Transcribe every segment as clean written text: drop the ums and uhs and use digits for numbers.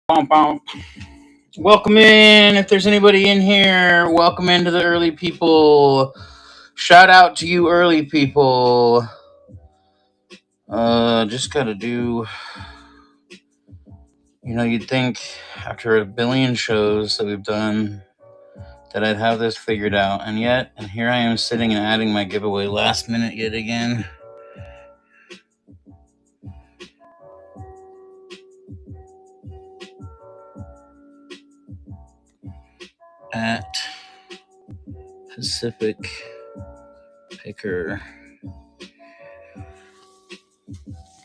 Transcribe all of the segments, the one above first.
Bom, bom. Welcome in. If there's anybody in here, welcome into the early people. Shout out to you, early people. Just gotta do. You'd think after a billion shows that we've done that I'd have this figured out, and here I am sitting and adding my giveaway last minute yet again. At Pacific Picker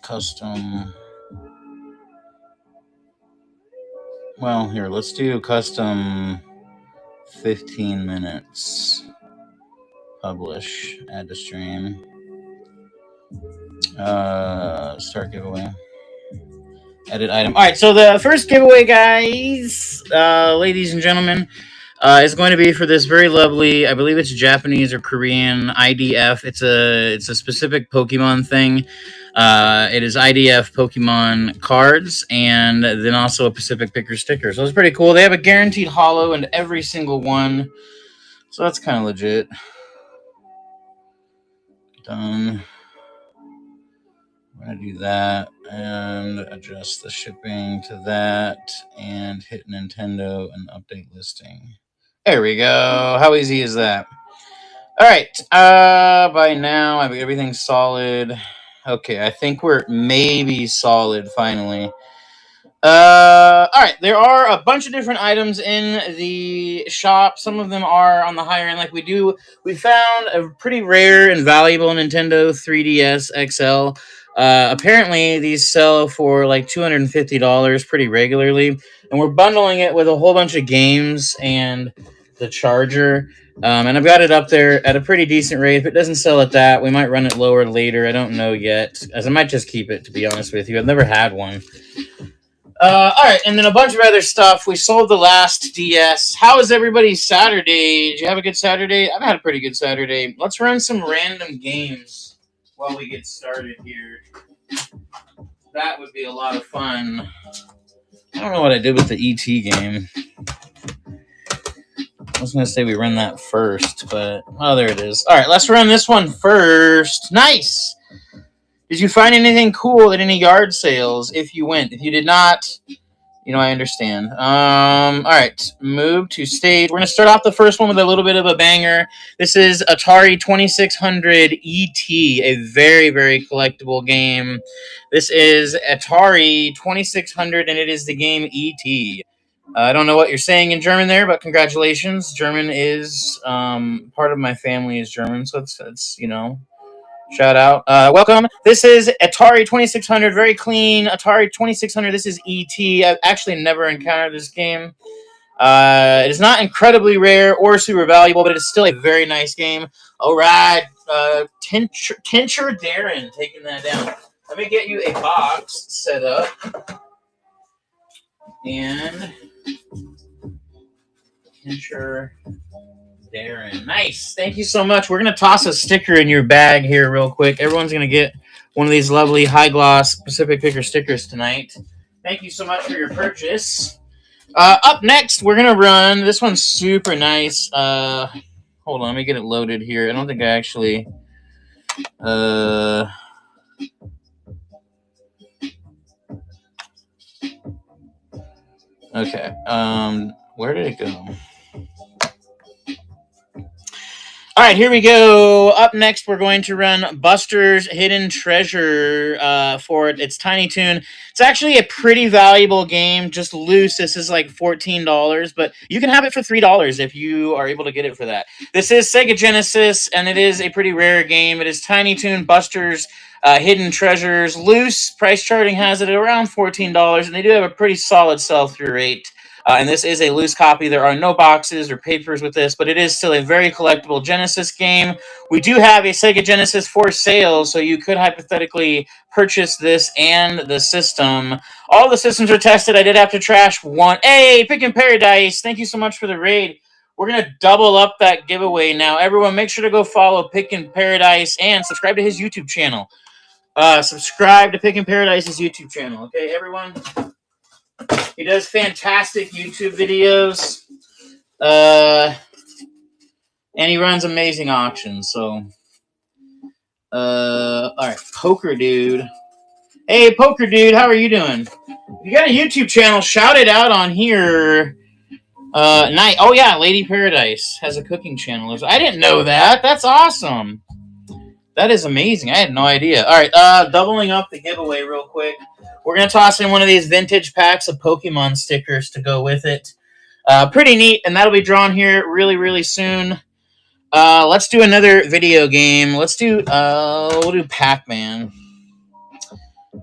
Custom. Well, here, let's do custom 15 minutes. Publish, add to stream. Start giveaway. Edit item. All right, so the first giveaway, guys, ladies and gentlemen, is going to be for this very lovely, I believe it's Japanese or Korean IDF. It's a specific Pokemon thing. It is IDF Pokemon cards, and then also a Pacific Picker sticker. So it's pretty cool. They have a guaranteed holo in every single one, so that's kind of legit. Done. I'm going to do that and adjust the shipping to that and hit Nintendo and update listing. There we go. How easy is that? All right. By now, I think everything's solid. Okay, I think we're maybe solid finally. All right, there are a bunch of different items in the shop. Some of them are on the higher end. We found a pretty rare and valuable Nintendo 3DS XL. Apparently, these sell for like $250 pretty regularly, and we're bundling it with a whole bunch of games and the charger. And I've got it up there at a pretty decent rate. If it doesn't sell at that, we might run it lower later. I don't know yet, as I might just keep it, to be honest with you. I've never had one. All right, and then a bunch of other stuff. We sold the last DS. How was everybody's Saturday? Did you have a good Saturday? I've had a pretty good Saturday. Let's run some random games while we get started here. That would be a lot of fun. I don't know what I did with the ET game. I was going to say we run that first, but... Oh, there it is. All right, let's run this one first. Nice! Did you find anything cool at any yard sales if you went? If you did not, I understand. All right, move to stage. We're going to start off the first one with a little bit of a banger. This is Atari 2600 ET, a very, very collectible game. This is Atari 2600, and it is the game ET. I don't know what you're saying in German there, but congratulations. German is, part of my family is German, so it's shout out. Welcome. This is Atari 2600. Very clean. Atari 2600. This is ET. I've actually never encountered this game. It is not incredibly rare or super valuable, but it is still a very nice game. All right. Tincture Darren taking that down. Let me get you a box set up. And Tincture Darren. Nice. Thank you so much. We're going to toss a sticker in your bag here real quick. Everyone's going to get one of these lovely high gloss Pacific Picker stickers tonight. Thank you so much for your purchase. Up next, we're going to run. This one's super nice. Hold on. Let me get it loaded here. I don't think I actually... Okay. Where did it go? All right, here we go. Up next, we're going to run Buster's Hidden Treasure for it. It's Tiny Toon. It's actually a pretty valuable game, just loose. This is like $14, but you can have it for $3 if you are able to get it for that. This is Sega Genesis, and it is a pretty rare game. It is Tiny Toon, Buster's Hidden Treasures. Loose price charting has it at around $14, and they do have a pretty solid sell-through rate. And this is a loose copy. There are no boxes or papers with this, but it is still a very collectible Genesis game. We do have a Sega Genesis for sale, so you could hypothetically purchase this and the system. All the systems are tested. I did have to trash one. Hey, Pickin' Paradise, thank you so much for the raid. We're going to double up that giveaway now. Everyone, make sure to go follow Pickin' Paradise and subscribe to his YouTube channel. Subscribe to Pickin' Paradise's YouTube channel, okay, everyone? He does fantastic YouTube videos. And he runs amazing auctions. So, all right, Poker Dude. Hey, Poker Dude, how are you doing? If you got a YouTube channel, shout it out on here. Oh yeah, Lady Paradise has a cooking channel. I didn't know that. That's awesome. That is amazing. I had no idea. All right, doubling up the giveaway real quick. We're gonna toss in one of these vintage packs of Pokemon stickers to go with it. Pretty neat, and that'll be drawn here really, really soon. Let's do another video game. Let's do we'll do Pac-Man.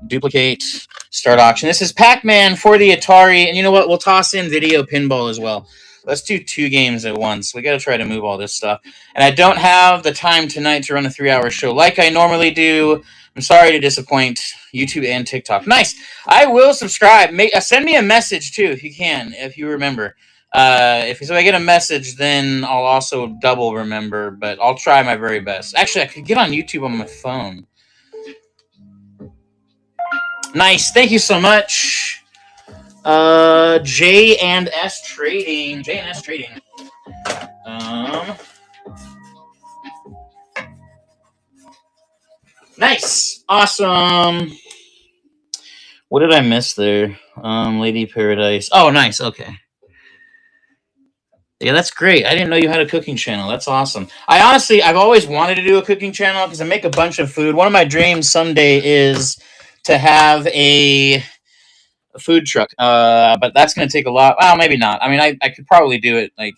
Duplicate, start auction. This is Pac-Man for the Atari, and you know what? We'll toss in video pinball as well. Let's do 2 games at once. We got to try to move all this stuff. And I don't have the time tonight to run a 3-hour show like I normally do. I'm sorry to disappoint YouTube and TikTok. Nice. I will subscribe. Send me a message too if you can, if you remember. If I get a message, then I'll also double remember, but I'll try my very best. Actually, I could get on YouTube on my phone. Nice. Thank you so much. J and S Trading. Nice. Awesome. What did I miss there? Lady Paradise. Oh, nice. Okay. Yeah, that's great. I didn't know you had a cooking channel. That's awesome. I've always wanted to do a cooking channel because I make a bunch of food. One of my dreams someday is to have a food truck, but that's going to take a lot. Well, maybe not. I mean, I could probably do it like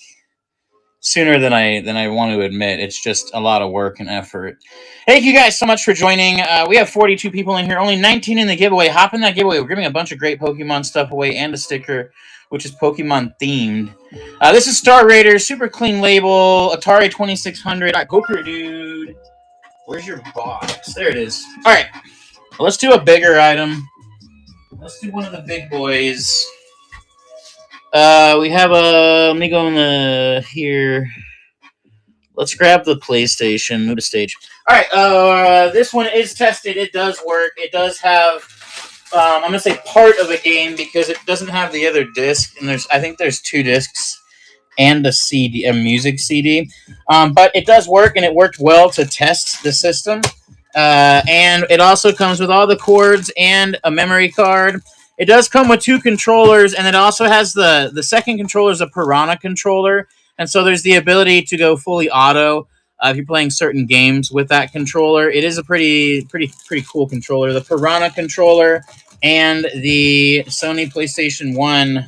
sooner than I want to admit. It's just a lot of work and effort. Thank you guys so much for joining. We have 42 people in here, only 19 in the giveaway. Hop in that giveaway. We're giving a bunch of great Pokemon stuff away and a sticker, which is Pokemon themed. This is Star Raiders, super clean label, Atari 2600. All right, Poker Dude, where's your box? There it is. All right, well, let's do a bigger item. Let's do one of the big boys. We have a. Let me go in the here. Let's grab the PlayStation. Move to stage. All right. This one is tested. It does work. It does have. I'm gonna say part of a game because it doesn't have the other disc. And I think there's 2 discs and a CD, a music CD. But it does work, and it worked well to test the system. And it also comes with all the cords and a memory card. It does come with 2 controllers, and it also has the second controller is a Piranha controller, and so there's the ability to go fully auto if you're playing certain games with that controller. It is a pretty cool controller. The Piranha controller and the Sony PlayStation 1.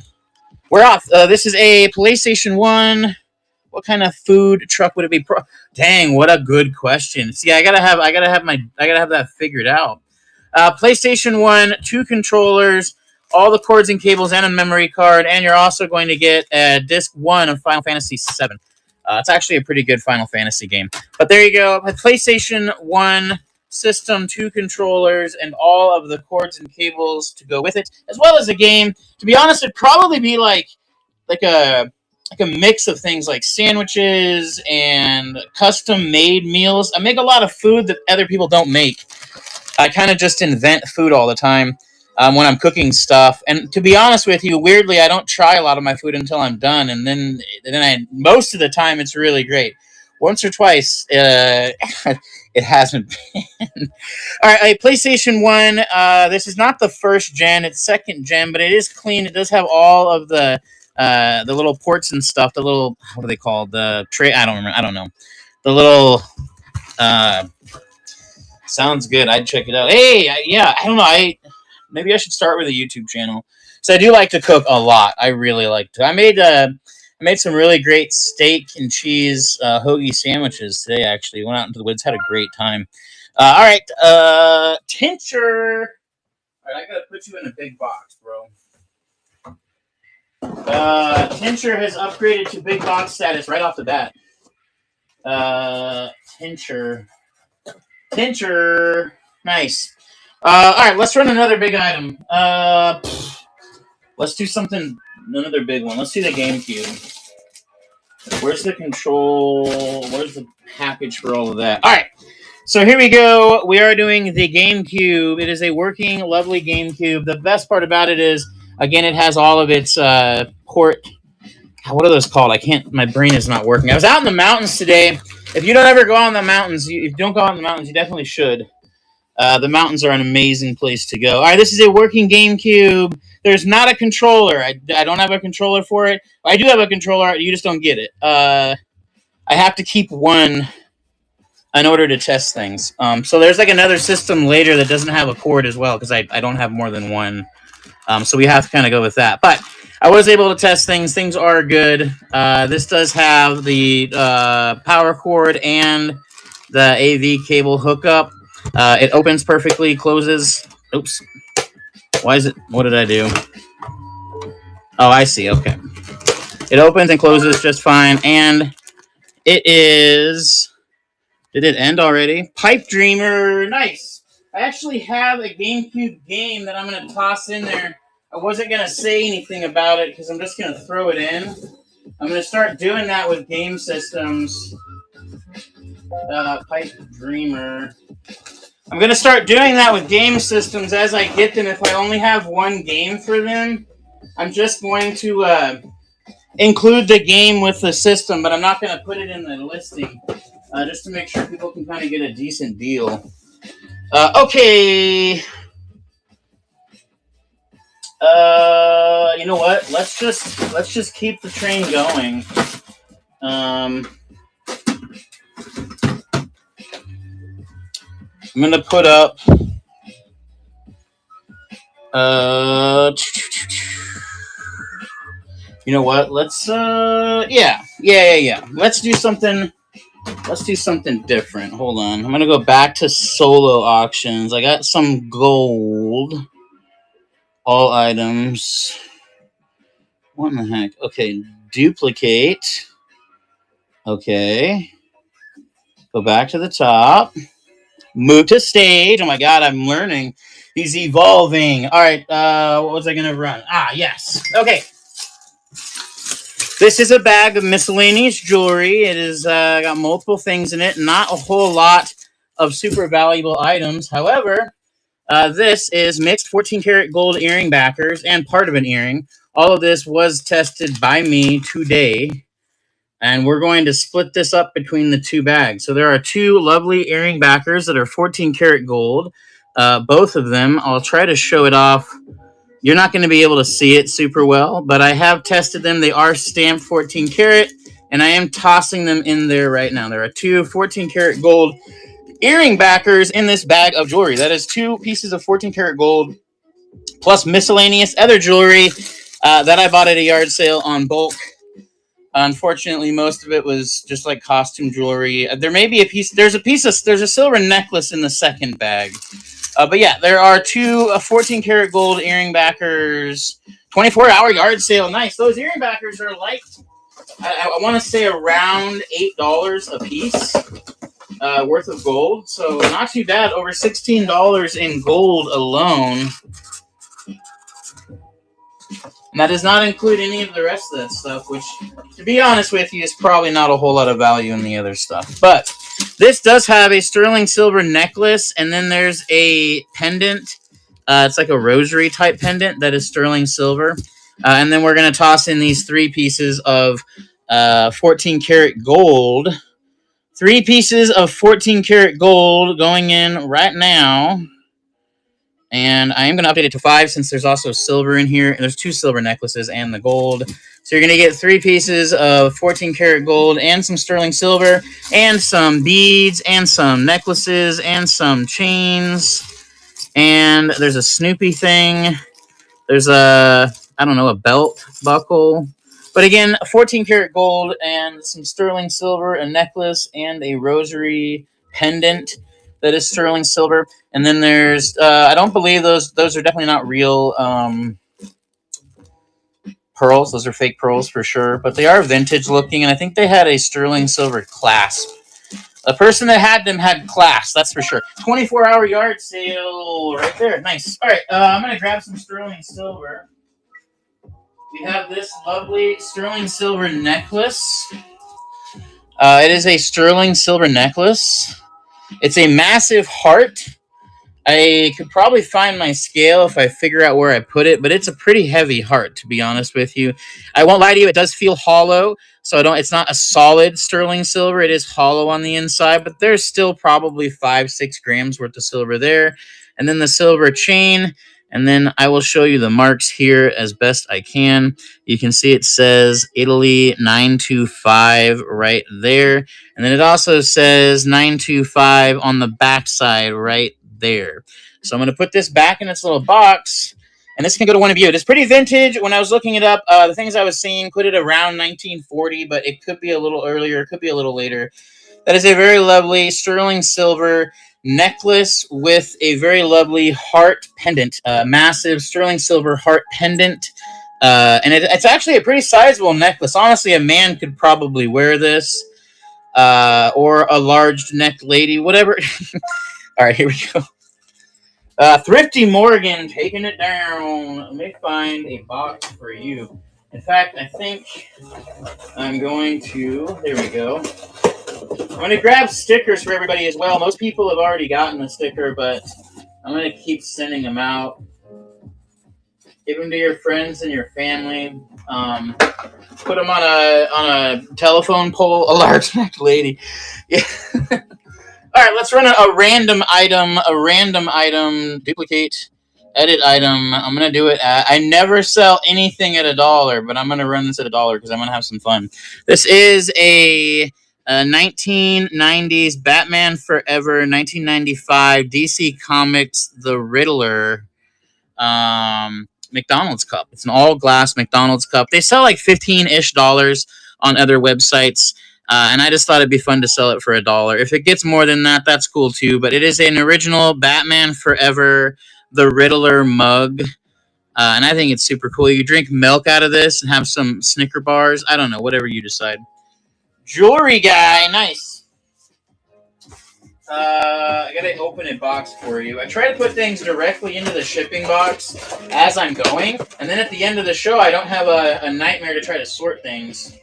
We're off. This is a PlayStation 1. What kind of food truck would it be? Dang, what a good question. See, I gotta have that figured out. PlayStation 1, 2 controllers, all the cords and cables, and a memory card, and you're also going to get disc 1 of Final Fantasy VII. It's actually a pretty good Final Fantasy game. But there you go. A PlayStation 1 system, 2 controllers, and all of the cords and cables to go with it, as well as a game. To be honest, it'd probably be like a mix of things like sandwiches and custom-made meals. I make a lot of food that other people don't make. I kind of just invent food all the time when I'm cooking stuff. And to be honest with you, weirdly, I don't try a lot of my food until I'm done. And then most of the time, it's really great. Once or twice, it hasn't been. All right, PlayStation 1. This is not the first gen. It's second gen, but it is clean. It does have all of the little ports and stuff. The little, what are they called? The tray. I don't remember. I don't know. The little. Sounds good. I'd check it out. Hey, yeah. I don't know. Maybe I should start with a YouTube channel. So I do like to cook a lot. I really like to. I made some really great steak and cheese hoagie sandwiches today. Actually, went out into the woods, had a great time. All right, Tincture. All right, I gotta put you in a big box, bro. Tincture has upgraded to big box status right off the bat. Tincture. Nice. All right, let's run another big item. Let's do another big one. Let's see the GameCube. Where's the control? Where's the package for all of that? All right, so here we go. We are doing the GameCube. It is a working, lovely GameCube. The best part about it is Again, it has all of its port. What are those called? I can't. My brain is not working. I was out in the mountains today. If you don't ever go out in the mountains, if you don't go out in the mountains, you definitely should. The mountains are an amazing place to go. All right, this is a working GameCube. There's not a controller. I don't have a controller for it. I do have a controller. You just don't get it. I have to keep one in order to test things. So there's like another system later that doesn't have a cord as well because I don't have more than one. So we have to kind of go with that. But I was able to test things. Things are good. This does have the power cord and the AV cable hookup. It opens perfectly, closes. Oops. Why is it? What did I do? Oh, I see. Okay. It opens and closes just fine. And it is... Did it end already? Pipe Dreamer. Nice. I actually have a GameCube game that I'm going to toss in there. I wasn't going to say anything about it because I'm just going to throw it in. I'm going to start doing that with game systems. Pipe Dreamer. I'm going to start doing that with game systems as I get them. If I only have one game for them, I'm just going to include the game with the system, but I'm not going to put it in the listing just to make sure people can kind of get a decent deal. Okay. You know what? Let's just keep the train going. I'm gonna put up you know what? Let's yeah. Let's do something different. Hold on. I'm gonna go back to solo auctions. I got some gold. All items. What in the heck? Okay, duplicate. Okay. Go back to the top. Move to stage. Oh my god, I'm learning. He's evolving. All right, what was I going to run? Ah, yes. Okay. This is a bag of miscellaneous jewelry. It is got multiple things in it. Not a whole lot of super valuable items. However, this is mixed 14 karat gold earring backers and part of an earring. All of this was tested by me today. And we're going to split this up between the two bags. So there are two lovely earring backers that are 14 karat gold. Both of them. I'll try to show it off. You're not going to be able to see it super well, but I have tested them. They are stamped 14 karat, and I am tossing them in there right now. There are two 14 karat gold earring backers in this bag of jewelry. That is two pieces of 14 karat gold plus miscellaneous other jewelry that I bought at a yard sale on bulk. Unfortunately, most of it was just like costume jewelry. There may be a piece. There's a silver necklace in the second bag. But yeah, there are two 14 karat gold earring backers. 24-hour yard sale. Nice. Those earring backers are like, I want to say around $8 a piece worth of gold. So not too bad. Over $16 in gold alone. And that does not include any of the rest of that stuff, which, to be honest with you, is probably not a whole lot of value in the other stuff. But this does have a sterling silver necklace, and then there's a pendant. It's like a rosary type pendant that is sterling silver. And then we're going to toss in these three pieces of 14 karat gold. 3 pieces of 14 karat gold going in right now. And I am going to update it to 5 since there's also silver in here. And there's 2 silver necklaces and the gold. So you're going to get 3 pieces of 14 karat gold and some sterling silver and some beads and some necklaces and some chains. And there's a Snoopy thing. There's a belt buckle. But again, 14 karat gold and some sterling silver, a necklace, and a rosary pendant that is sterling silver. And then there's, I don't believe those are definitely not real pearls. Those are fake pearls for sure. But they are vintage looking, and I think they had a sterling silver clasp. The person that had them had class, that's for sure. 24-hour yard sale right there. Nice. All right, I'm going to grab some sterling silver. We have this lovely sterling silver necklace. It is a sterling silver necklace. It's a massive heart. I could probably find my scale if I figure out where I put it, but it's a pretty heavy heart, to be honest with you. I won't lie to you, it does feel hollow, so it's not a solid sterling silver. It is hollow on the inside, but there's still probably 5-6 grams worth of silver there. And then the silver chain, and then I will show you the marks here as best I can. You can see it says Italy 925 right there. And then it also says 925 on the backside right there. So I'm going to put this back in its little box, and this can go to one of you. It is pretty vintage. When I was looking it up, the things I was seeing put it around 1940, but it could be a little earlier, it could be a little later. That is a very lovely sterling silver necklace with a very lovely heart pendant, massive sterling silver heart pendant. And it's actually a pretty sizable necklace. Honestly, a man could probably wear this, or a large necked lady, whatever. All right, here we go. Thrifty Morgan taking it down. Let me find a box for you. In fact, I think I'm going to. There we go. I'm going to grab stickers for everybody as well. Most people have already gotten a sticker, but I'm going to keep sending them out. Give them to your friends and your family. Put them on a telephone pole. A large necked lady. Yeah. All right, let's run a random item, duplicate, edit item. I'm going to do it I never sell anything at $1, but I'm going to run this at $1 because I'm going to have some fun. This is a 1990s Batman Forever, 1995 DC Comics The Riddler McDonald's cup. It's an all-glass McDonald's cup. They sell like $15-ish on other websites. And I just thought it'd be fun to sell it for $1. If it gets more than that, that's cool too. But it is an original Batman Forever, the Riddler mug. And I think it's super cool. You drink milk out of this and have some Snicker bars. I don't know, whatever you decide. Jewelry guy, nice. I gotta open a box for you. I try to put things directly into the shipping box as I'm going. And then at the end of the show, I don't have a nightmare to try to sort things.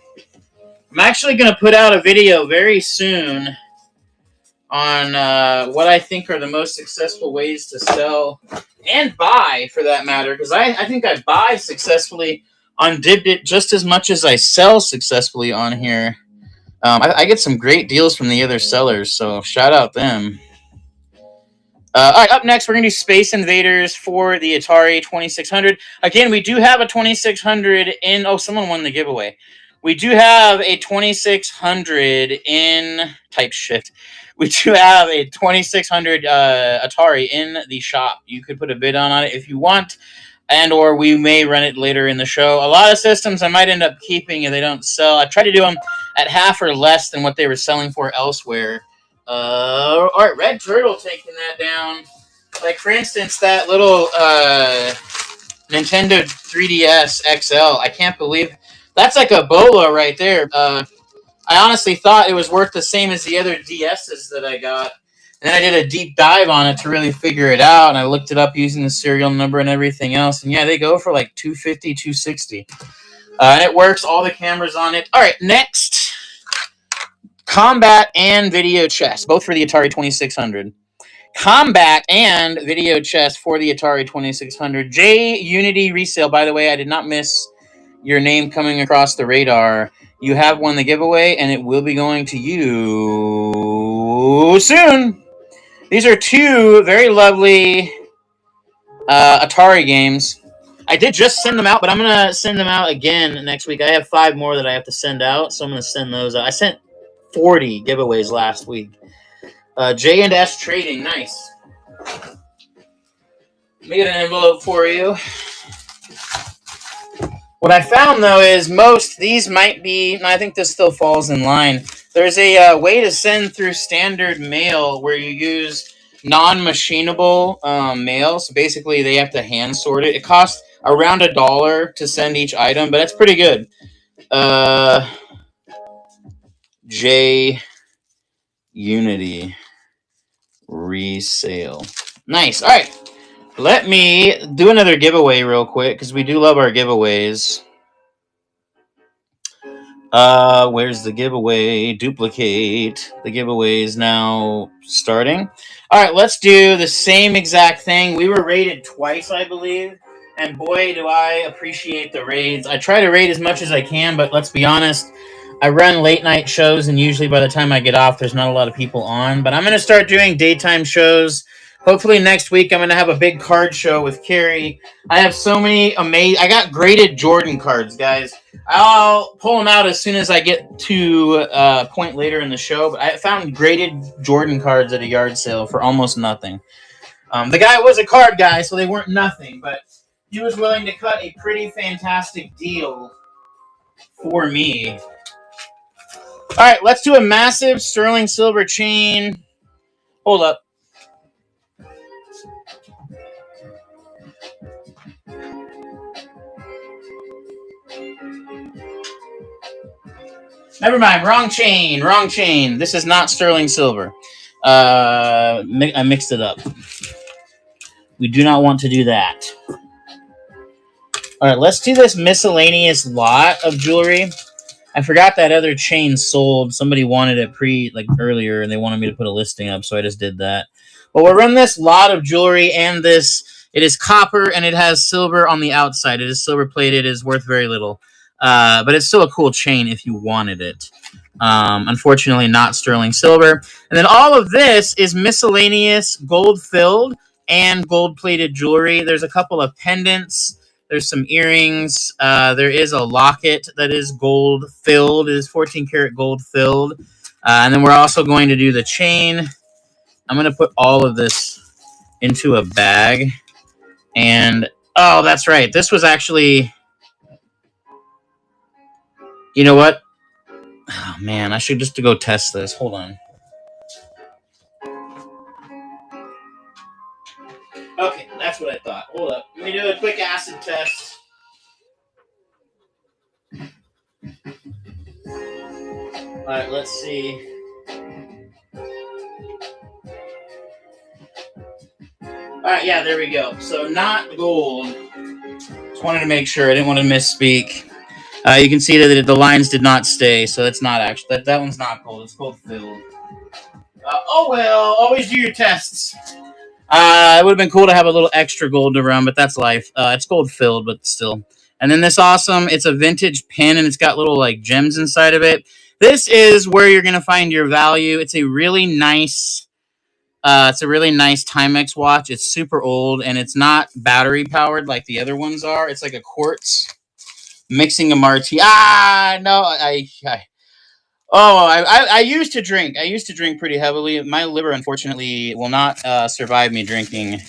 I'm actually going to put out a video very soon on what I think are the most successful ways to sell and buy, for that matter, because I think I buy successfully on Dibdit just as much as I sell successfully on here. I get some great deals from the other sellers, so shout out them. All right, up next, we're going to do Space Invaders for the Atari 2600. Again, we do have a 2600 in... Oh, someone won the giveaway. We do have a 2600 in type shift. We do have a 2600 Atari in the shop. You could put a bid on it if you want, and or we may run it later in the show. A lot of systems I might end up keeping if they don't sell. I try to do them at half or less than what they were selling for elsewhere. All right, Red Turtle taking that down. Like, for instance, that little Nintendo 3DS XL. I can't believe... That's like a bola right there. I honestly thought it was worth the same as the other DSs that I got. And then I did a deep dive on it to really figure it out. And I looked it up using the serial number and everything else. And yeah, they go for like $250, $260. And it works. All the cameras on it. All right, next. Combat and video chess, both for the Atari 2600. Combat and video chess for the Atari 2600. J Unity resale. By the way, I did not miss your name coming across the radar. You have won the giveaway, and it will be going to you soon. These are two very lovely Atari games. I did just send them out, but I'm going to send them out again next week. I have 5 more that I have to send out, so I'm going to send those out. I sent 40 giveaways last week. J&S Trading, nice. Let me get an envelope for you. What I found, though, is these might be, and I think this still falls in line. There's a way to send through standard mail where you use non-machinable mail. So basically, they have to hand sort it. It costs around $1 to send each item, but that's pretty good. J Unity resale. Nice. All right. Let me do another giveaway real quick because we do love our giveaways. Where's the giveaway? Duplicate. The giveaway is now starting. All right, let's do the same exact thing. We were raided twice, I believe, and boy, do I appreciate the raids. I try to raid as much as I can, but let's be honest, I run late night shows, and usually by the time I get off, there's not a lot of people on. But I'm going to start doing daytime shows. Hopefully next week, I'm going to have a big card show with Carrie. I have so many amazing... I got graded Jordan cards, guys. I'll pull them out as soon as I get to a point later in the show. But I found graded Jordan cards at a yard sale for almost nothing. The guy was a card guy, so they weren't nothing. But he was willing to cut a pretty fantastic deal for me. All right, let's do a massive sterling silver chain. Hold up. Never mind. Wrong chain. Wrong chain. This is not sterling silver. I mixed it up. We do not want to do that. All right, let's do this miscellaneous lot of jewelry. I forgot that other chain sold. Somebody wanted it earlier, and they wanted me to put a listing up, so I just did that. But we'll run this lot of jewelry, and this, it is copper, and it has silver on the outside. It is silver plated. It is worth very little. But it's still a cool chain if you wanted it. Unfortunately, not sterling silver. And then all of this is miscellaneous gold-filled and gold-plated jewelry. There's a couple of pendants. There's some earrings. There is a locket that is gold-filled. It is 14-karat gold-filled. And then we're also going to do the chain. I'm going to put all of this into a bag. And, oh, that's right. This was actually... You know what? Oh, man, I should just go test this. Hold on. Okay, that's what I thought. Hold up. Let me do a quick acid test. All right, let's see. All right, yeah, there we go. So not gold. Just wanted to make sure. I didn't want to misspeak. You can see that the lines did not stay, so that's not actually... That one's not gold. It's gold-filled. Oh, well. Always do your tests. It would have been cool to have a little extra gold to run, but that's life. It's gold-filled, but still. And then this awesome... It's a vintage pin, and it's got little gems inside of it. This is where you're going to find your value. It's a really nice... Timex watch. It's super old, and it's not battery-powered like the other ones are. It's like a quartz... Mixing a martini. No, I used to drink. I used to drink pretty heavily. My liver, unfortunately, will not survive me drinking.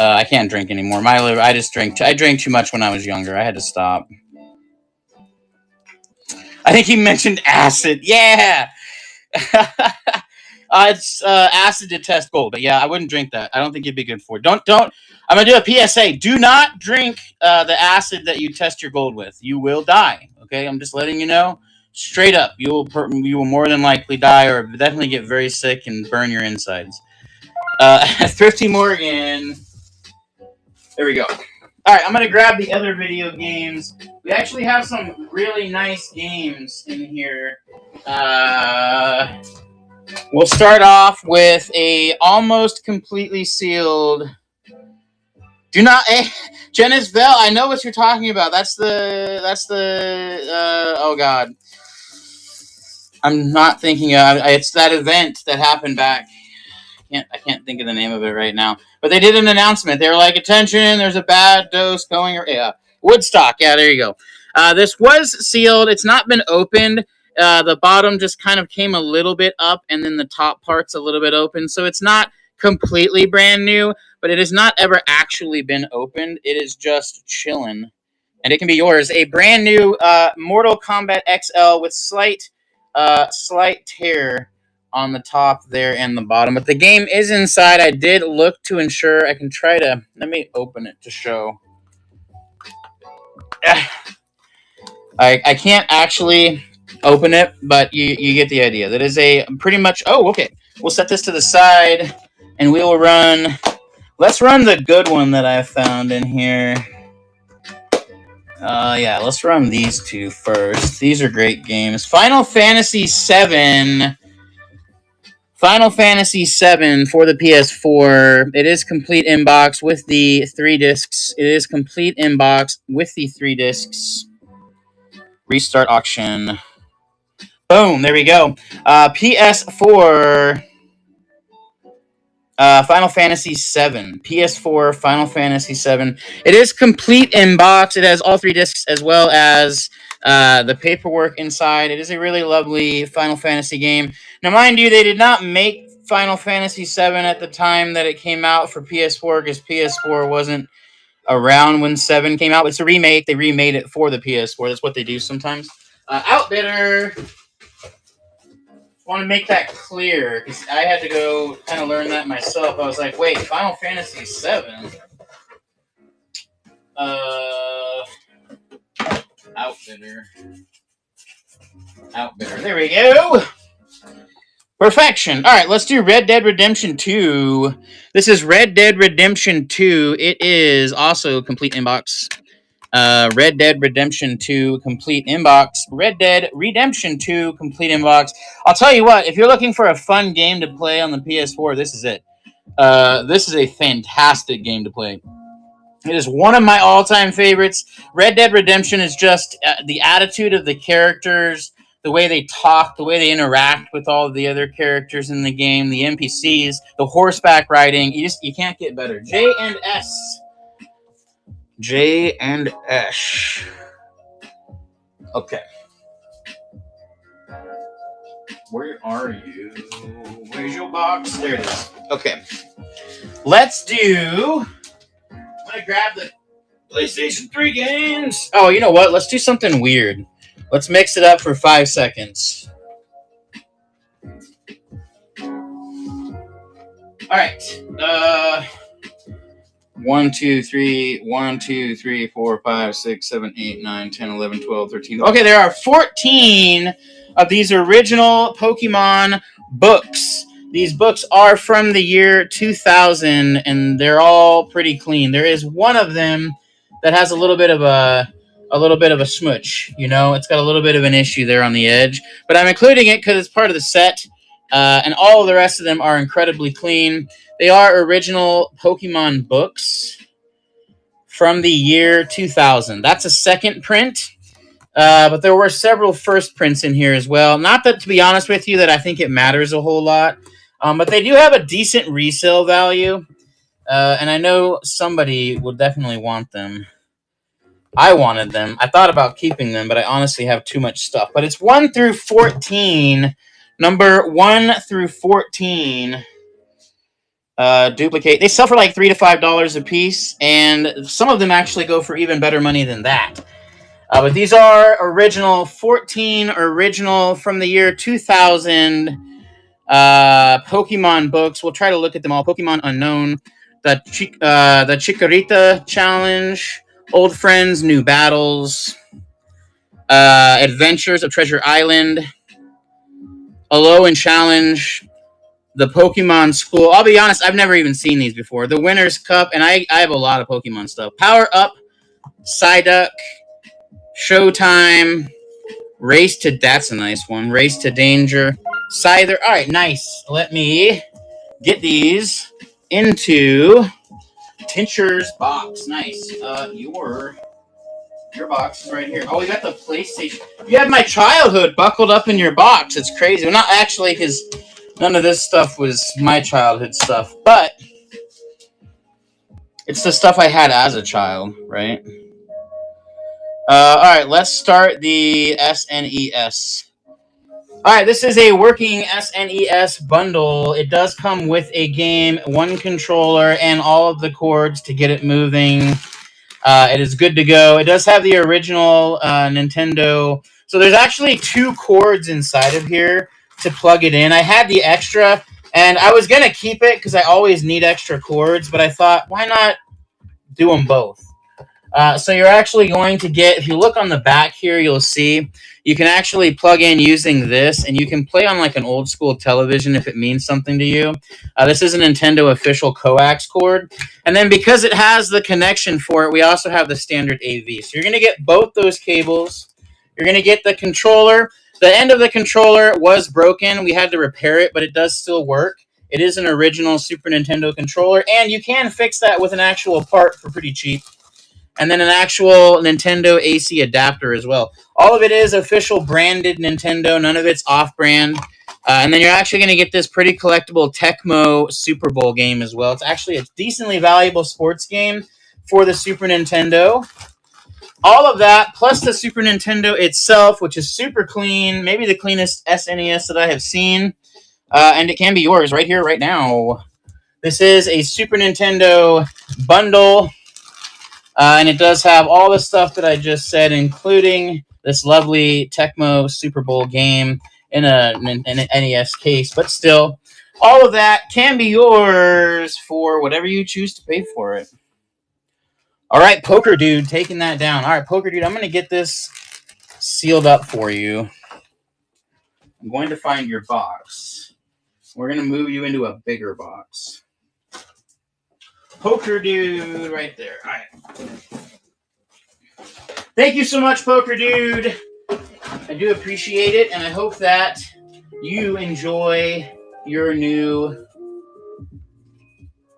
I can't drink anymore. My liver, I drank too much when I was younger. I had to stop. I think he mentioned acid. Yeah. It's acid to test gold, but yeah, I wouldn't drink that. I don't think it'd be good for it. Don't. I'm gonna do a PSA. Do not drink the acid that you test your gold with. You will die. Okay, I'm just letting you know, straight up. You will more than likely die, or definitely get very sick and burn your insides. Thrifty Morgan. There we go. All right, I'm gonna grab the other video games. We actually have some really nice games in here. We'll start off with a almost completely sealed. Do not, Janice Bell. I know what you're talking about. That's the. Oh God, I'm not thinking of. It's that event that happened back. I can't think of the name of it right now. But they did an announcement. They were like, "Attention! There's a bad dose going." Yeah, Woodstock. Yeah, there you go. This was sealed. It's not been opened. The bottom just kind of came a little bit up, and then the top part's a little bit open. So it's not completely brand new, but it has not ever actually been opened. It is just chilling, and it can be yours. A brand new Mortal Kombat XL with slight tear on the top there and the bottom. But the game is inside. I did look to ensure. I can try to... Let me open it to show. I can't actually... open it, but you get the idea. That is a pretty much... Oh, okay. We'll set this to the side, and we will run... Let's run the good one that I found in here. Yeah, let's run these two first. These are great games. Final Fantasy VII. Final Fantasy VII for the PS4. It is complete inbox with the 3 discs. It is complete inbox with the 3 discs. Restart auction. Boom, there we go. PS4. Final Fantasy VII. PS4 Final Fantasy VII. It is complete in box. It has all 3 discs as well as the paperwork inside. It is a really lovely Final Fantasy game. Now, mind you, they did not make Final Fantasy VII at the time that it came out for PS4 because PS4 wasn't around when 7 came out. It's a remake. They remade it for the PS4. That's what they do sometimes. Outbidder. Want to make that clear because I had to go kind of learn that myself. I was like, wait, Final Fantasy VII? Outbidder. There we go. Perfection. All right, let's do Red Dead Redemption 2. This is Red Dead Redemption 2. It is also complete inbox. Red Dead Redemption 2 complete inbox. Red Dead Redemption 2 complete inbox. I'll tell you what, if you're looking for a fun game to play on the PS4, this is it. This is a fantastic game to play. It is one of my all-time favorites. Red Dead Redemption is just the attitude of the characters, the way they talk, the way they interact with all of the other characters in the game, the NPCs, the horseback riding. You can't get better. J and S. J and S. Okay. Where are you? Where's your box? There it is. Okay. Let's do... I'm going to grab the PlayStation 3 games. Oh, you know what? Let's do something weird. Let's mix it up for 5 seconds. All right. 1, 2, 3, 1, 2, 3, 4, 5, 6, 7, 8, 9, 10, 11, 12, 13. Okay, there are 14 of these original Pokemon books. These books are from the year 2000, and they're all pretty clean. There is one of them that has a little bit of a smudge. You know, it's got a little bit of an issue there on the edge. But I'm including it because it's part of the set, and all of the rest of them are incredibly clean. They are original Pokemon books from the year 2000. That's a second print, but there were several first prints in here as well. Not that, to be honest with you, that I think it matters a whole lot, but they do have a decent resale value, and I know somebody will definitely want them. I wanted them. I thought about keeping them, but I honestly have too much stuff. But it's 1 through 14. Number 1 through 14. Duplicate. They sell for like $3 to $5 a piece, and some of them actually go for even better money than that. But these are original 14 original from the year 2000 Pokemon books. We'll try to look at them all. Pokemon Unknown, the Chikorita Challenge, Old Friends, New Battles, Adventures of Treasure Island, Alolan Challenge, the Pokemon School. I'll be honest, I've never even seen these before. The Winner's Cup, and I have a lot of Pokemon stuff. Power Up, Psyduck, Showtime, Race to... That's a nice one. Race to Danger. Scyther. All right, nice. Let me get these into Tincture's box. Nice. Your box is right here. Oh, we got the PlayStation. You have my childhood buckled up in your box. It's crazy. Well, not actually, because none of this stuff was my childhood stuff, but it's the stuff I had as a child, right? All right, let's start the SNES. All right, this is a working SNES bundle. It does come with a game, one controller, and all of the cords to get it moving. It is good to go. It does have the original Nintendo. So there's actually 2 cords inside of here to plug it in. I had the extra, and I was going to keep it because I always need extra cords, but I thought, why not do them both? So you're actually going to get, if you look on the back here, you'll see you can actually plug in using this, and you can play on like an old school television if it means something to you. This is a Nintendo official coax cord. And then because it has the connection for it, we also have the standard AV. So you're going to get both those cables. You're going to get the controller. The end of the controller was broken. We had to repair it, but it does still work. It is an original Super Nintendo controller, and you can fix that with an actual part for pretty cheap. And then an actual Nintendo AC adapter as well. All of it is official branded Nintendo. None of it's off-brand. And then you're actually going to get this pretty collectible Tecmo Super Bowl game as well. It's actually a decently valuable sports game for the Super Nintendo. All of that, plus the Super Nintendo itself, which is super clean. Maybe the cleanest SNES that I have seen. And it can be yours right here, right now. This is a Super Nintendo bundle. And it does have all the stuff that I just said, including this lovely Tecmo Super Bowl game in an NES case. But still, all of that can be yours for whatever you choose to pay for it. All right, Poker Dude, taking that down. All right, Poker Dude, I'm going to get this sealed up for you. I'm going to find your box. We're going to move you into a bigger box. Poker Dude, right there. All right. Thank you so much, Poker Dude. I do appreciate it, and I hope that you enjoy your new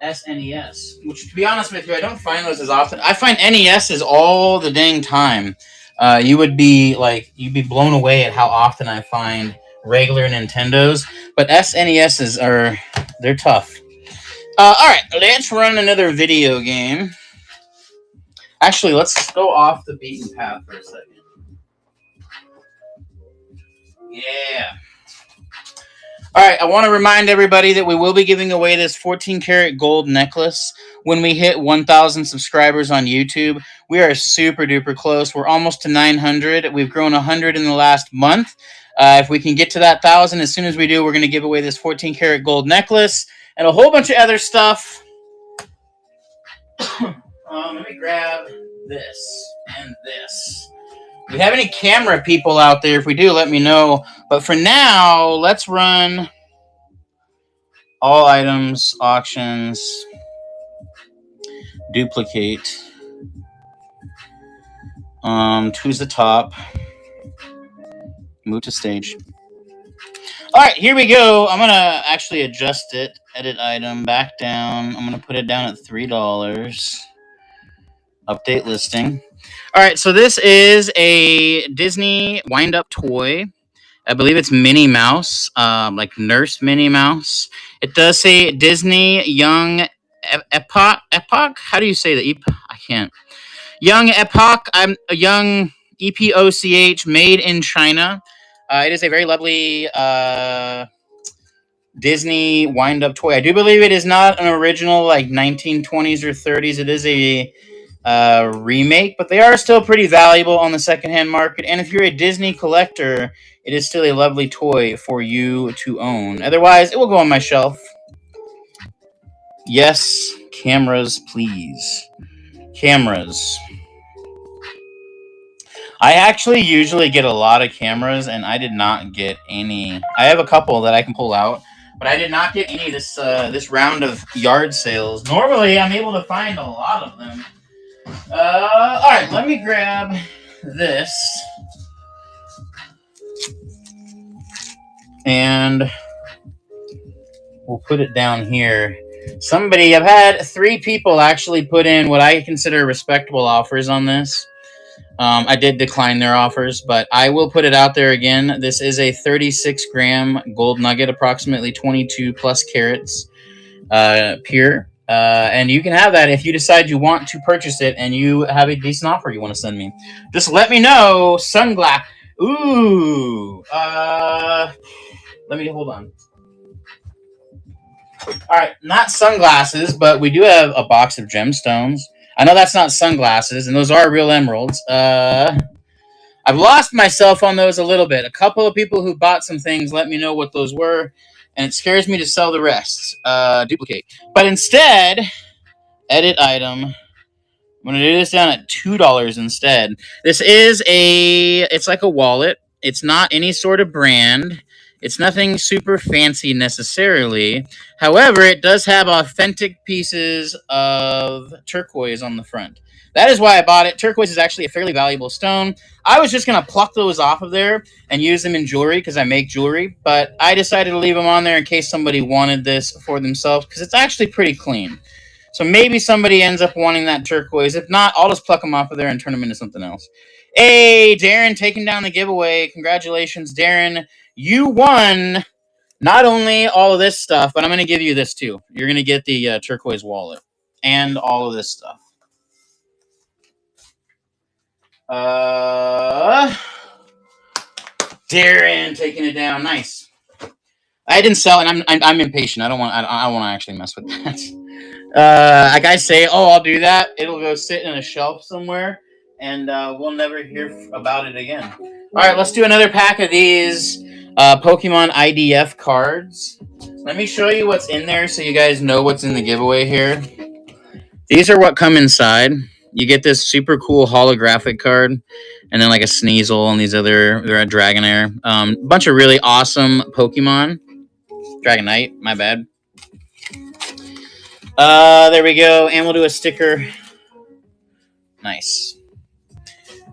SNES. Which, to be honest with you, I don't find those as often. I find NESs all the dang time. You'd be blown away at how often I find regular Nintendos, but SNESs they're tough. All right, let's run another video game. Actually, let's go off the beaten path for a second. Yeah. All right, I want to remind everybody that we will be giving away this 14-karat gold necklace when we hit 1,000 subscribers on YouTube. We are super duper close. We're almost to 900. We've grown 100 in the last month. If we can get to that 1,000, as soon as we do, we're going to give away this 14-karat gold necklace and a whole bunch of other stuff. Let me grab this and this. If we have any camera people out there, if we do, let me know. But for now, let's run all items, auctions, duplicate. Choose the top. Move to stage. All right, here we go. I'm going to actually adjust it. Edit item, back down. I'm going to put it down at $3. Update listing. All right, so this is a Disney wind-up toy. I believe it's Minnie Mouse, like Nurse Minnie Mouse. It does say Disney Young Epoch. How do you say that? I can't. Young Epoch. I'm a young EPOCH, made in China. It is a very lovely Disney wind-up toy. I do believe it is not an original, like 1920s or 30s. It is a remake, but they are still pretty valuable on the secondhand market. And if you're a Disney collector, it is still a lovely toy for you to own. Otherwise, it will go on my shelf. Yes, cameras, please. Cameras. I actually usually get a lot of cameras, and I did not get any. I have a couple that I can pull out, but I did not get any this round of yard sales. Normally, I'm able to find a lot of them. All right, let me grab this. And we'll put it down here. I've had 3 people actually put in what I consider respectable offers on this. I did decline their offers, but I will put it out there again. This is a 36-gram gold nugget, approximately 22 plus carats, pure. And you can have that if you decide you want to purchase it and you have a decent offer you want to send me. Just let me know. Sunglass. Ooh. Let me hold on. All right, not sunglasses, but we do have a box of gemstones. I know that's not sunglasses, and those are real emeralds. I've lost myself on those a little bit. A couple of people who bought some things let me know what those were, and it scares me to sell the rest. Duplicate. But instead, edit item, I'm going to do this down at $2 instead. This is it's like a wallet. It's not any sort of brand. It's nothing super fancy necessarily. However, it does have authentic pieces of turquoise on the front. That is why I bought it. Turquoise is actually a fairly valuable stone. I was just going to pluck those off of there and use them in jewelry because I make jewelry, but I decided to leave them on there in case somebody wanted this for themselves because it's actually pretty clean. So maybe somebody ends up wanting that turquoise. If not, I'll just pluck them off of there and turn them into something else. Hey, Darren, taking down the giveaway. Congratulations, Darren. You won not only all of this stuff, but I'm going to give you this too. You're going to get the turquoise wallet and all of this stuff. Darren taking it down. Nice. I didn't sell it. I'm impatient. I don't want to actually mess with that. Like I say, oh, I'll do that. It'll go sit in a shelf somewhere, and we'll never hear about it again. All right, let's do another pack of these Pokemon IDF cards. Let me show you what's in there so you guys know what's in the giveaway here. These are what come inside. You get this super cool holographic card, and then like a Sneasel and they're a Dragonair. Bunch of really awesome Pokemon. Dragonite, my bad. There we go, and we'll do a sticker. Nice.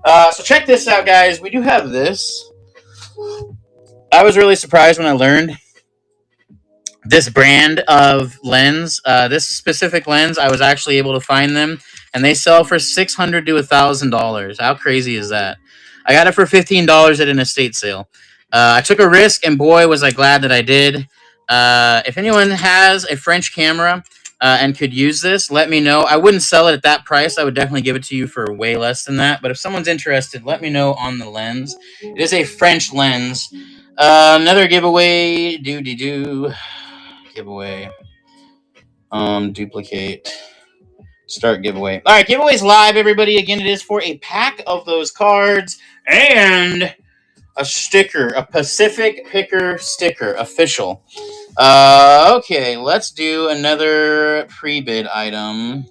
So check this out, guys. We do have this. I was really surprised when I learned this brand of lens. This specific lens, I was actually able to find them, and they sell for $600 to $1,000. How crazy is that? I got it for $15 at an estate sale. I took a risk, and boy, was I glad that I did. If anyone has a French camera and could use this, let me know. I wouldn't sell it at that price. I would definitely give it to you for way less than that. But if someone's interested, let me know on the lens. It is a French lens. Another giveaway. Giveaway. Duplicate. Start giveaway. All right, giveaway's live, everybody. Again, it is for a pack of those cards and a sticker, a Pacific Picker sticker, official. Okay, let's do another pre-bid item.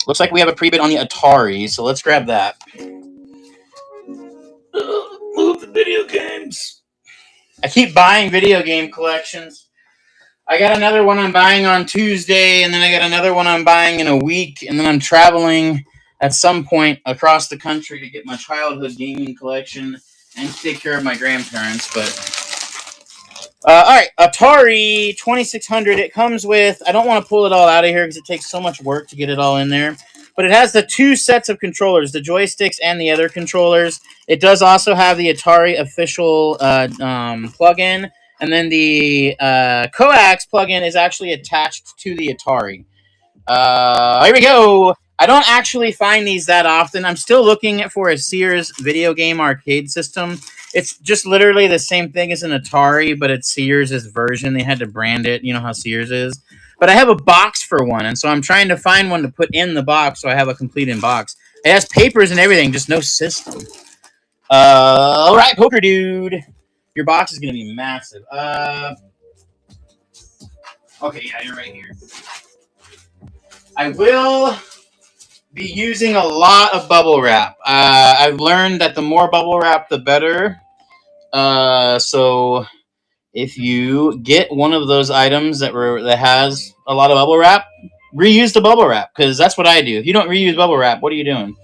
Looks like we have a pre-bid on the Atari, so let's grab that. Move the video games. I keep buying video game collections. I got another one I'm buying on Tuesday, and then I got another one I'm buying in a week, and then I'm traveling at some point across the country to get my childhood gaming collection and take care of my grandparents. But all right, Atari 2600. It comes with, I don't want to pull it all out of here because it takes so much work to get it all in there, but it has the two sets of controllers, the joysticks and the other controllers. It does also have the Atari official plug-in, and then the coax plug-in is actually attached to the Atari. Here we go. I don't actually find these that often. I'm still looking for a Sears video game arcade system. It's just literally the same thing as an Atari, but it's Sears' version. They had to brand it. You know how Sears is. But I have a box for one, and so I'm trying to find one to put in the box so I have a complete in box. It has papers and everything, just no system. All right, Poker Dude. Your box is going to be massive. Okay, yeah, you're right here. I will be using a lot of bubble wrap. I've learned that the more bubble wrap, the better. So if you get one of those items that has a lot of bubble wrap, reuse the bubble wrap, because that's what I do. If you don't reuse bubble wrap, what are you doing?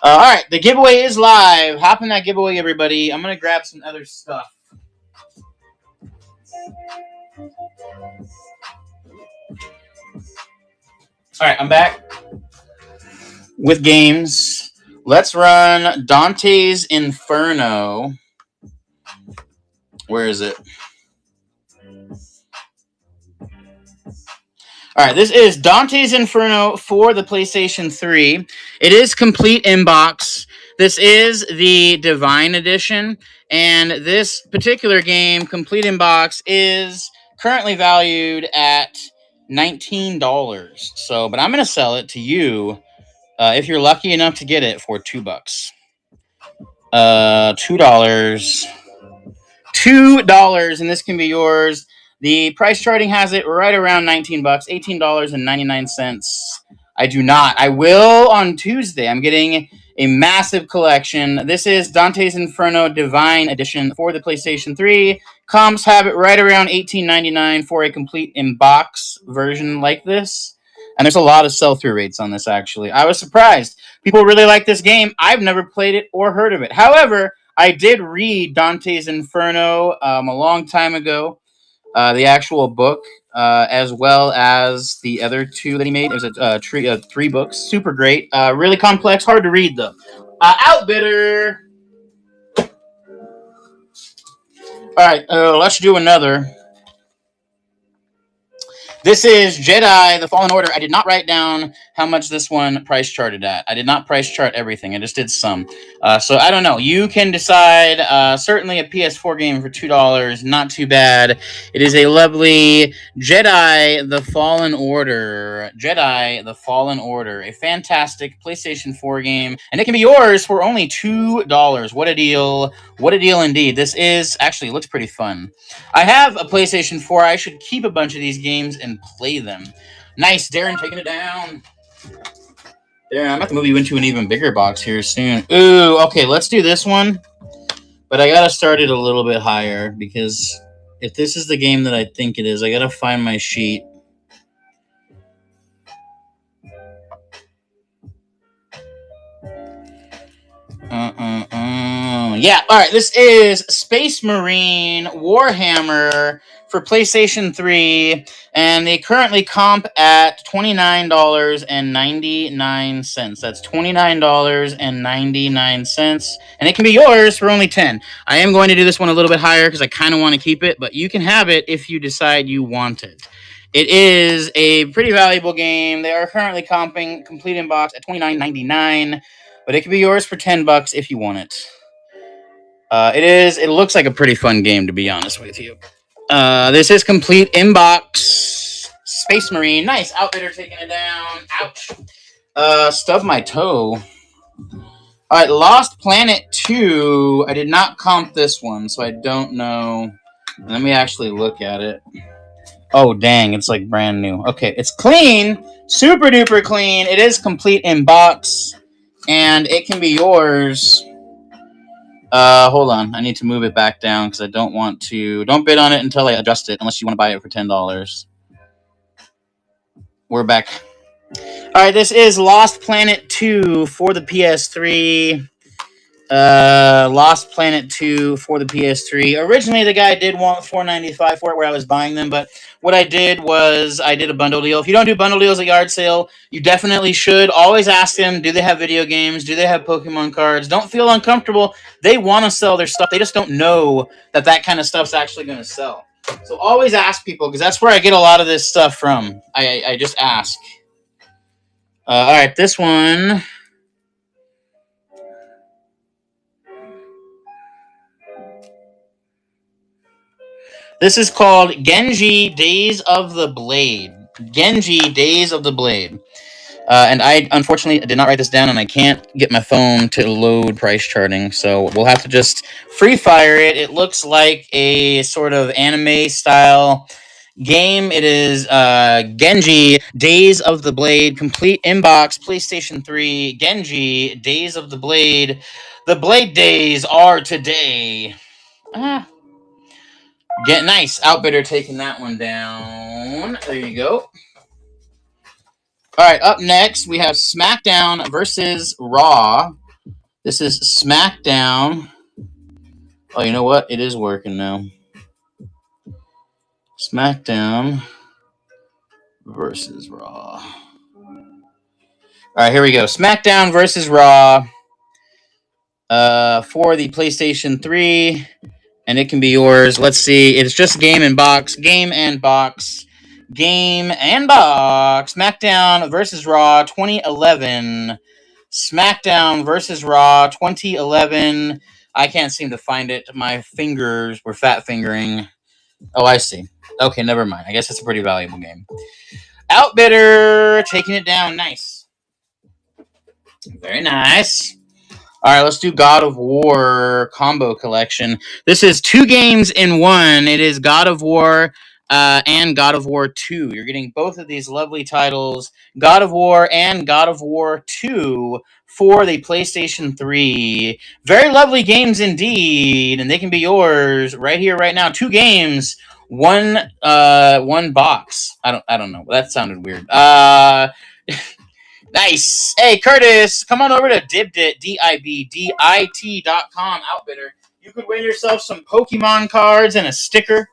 All right, the giveaway is live. Hop in that giveaway, everybody. I'm going to grab some other stuff. All right, I'm back with games. Let's run Dante's Inferno. Where is it? All right, this is Dante's Inferno for the PlayStation 3. It is complete in box. This is the Divine Edition, and this particular game, complete in box, is currently valued at $19. So, but I'm going to sell it to you if you're lucky enough to get it for $2. $2. $2, and this can be yours. The price charting has it right around $19, $18.99 I do not. I will on Tuesday. I'm getting a massive collection. This is Dante's Inferno Divine Edition for the PlayStation 3. Comps have it right around $18.99 for a complete in-box version like this. And there's a lot of sell-through rates on this, actually. I was surprised. People really like this game. I've never played it or heard of it. However, I did read Dante's Inferno a long time ago, the actual book, as well as the other two that he made. It was three books. Super great. Really complex, hard to read, though. Outbidder. All right, let's do another. This is Jedi, The Fallen Order. I did not write down how much this one price charted at. I did not price chart everything. I just did some. So I don't know. You can decide. Certainly a PS4 game for $2. Not too bad. It is a lovely Jedi, The Fallen Order. Jedi, The Fallen Order. A fantastic PlayStation 4 game. And it can be yours for only $2. What a deal. What a deal indeed. This is, actually, it looks pretty fun. I have a PlayStation 4. I should keep a bunch of these games and play them. Nice, Darren, taking it down. Darren, I'm about to move you into an even bigger box here soon. Ooh, okay, let's do this one. But I gotta start it a little bit higher, because if this is the game that I think it is, I gotta find my sheet. Yeah, all right, this is Space Marine Warhammer for PlayStation 3, and they currently comp at $29.99. That's $29.99, and it can be yours for only $10. I am going to do this one a little bit higher because I kind of want to keep it, but you can have it if you decide you want it. It is a pretty valuable game. They are currently comping complete in box at $29.99, but it can be yours for $10 if you want it. It looks like a pretty fun game, to be honest with you. This is complete inbox Space Marine. Nice. Outbidder taking it down. Ouch. Stubbed my toe. All right, Lost Planet 2. I did not comp this one, so I don't know. Let me actually look at it. Oh, dang. It's like brand new. Okay, it's clean. Super duper clean. It is complete inbox, and it can be yours. Hold on. I need to move it back down because I don't want to. Don't bid on it until I adjust it, unless you want to buy it for $10. We're back. All right, this is Lost Planet 2 for the PS3. Lost Planet 2 for the PS3. Originally, the guy did want $4.95 for it where I was buying them, but what I did was I did a bundle deal. If you don't do bundle deals at yard sale, you definitely should. Always ask them, do they have video games? Do they have Pokemon cards? Don't feel uncomfortable. They want to sell their stuff. They just don't know that kind of stuff's actually going to sell. So always ask people, because that's where I get a lot of this stuff from. I just ask. All right, this one. This is called Genji Days of the Blade. Genji Days of the Blade. And I, unfortunately, did not write this down, and I can't get my phone to load price charting, so we'll have to just free fire it. It looks like a sort of anime-style game. It is Genji Days of the Blade, complete inbox, PlayStation 3. Genji Days of the Blade. The Blade Days are today. Get nice. Outbidder taking that one down. There you go. All right, up next, we have SmackDown versus Raw. This is SmackDown. Oh, you know what? It is working now. SmackDown versus Raw. All right, here we go. SmackDown versus Raw for the PlayStation 3. And it can be yours. Let's see. It's just game and box. Game and box. Game and box. SmackDown versus Raw 2011. SmackDown versus Raw 2011. I can't seem to find it. My fingers were fat fingering. Oh, I see. Okay, never mind. I guess it's a pretty valuable game. Outbidder taking it down. Nice. Very nice. All right, let's do God of War combo collection. This is 2 games in one. It is God of War and God of War 2. You're getting both of these lovely titles, God of War and God of War 2, for the PlayStation 3. Very lovely games indeed, and they can be yours right here, right now. 2 games, one box. I don't know. That sounded weird. Nice. Hey, Curtis, come on over to Dibdit, DIBDIT.com, Outbitter. You could win yourself some Pokemon cards and a sticker.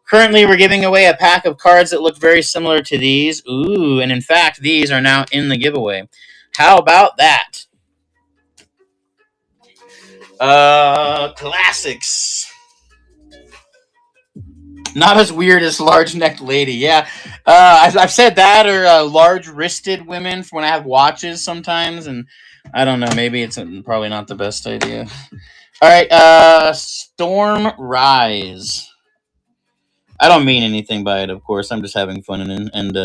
Currently, we're giving away a pack of cards that look very similar to these. Ooh, and in fact, these are now in the giveaway. How about that? Classics. Not as weird as large-necked lady. Yeah, I've said that, or large-wristed women for when I have watches sometimes, and I don't know. Maybe it's probably not the best idea. All right, Storm Rise. I don't mean anything by it, of course. I'm just having fun and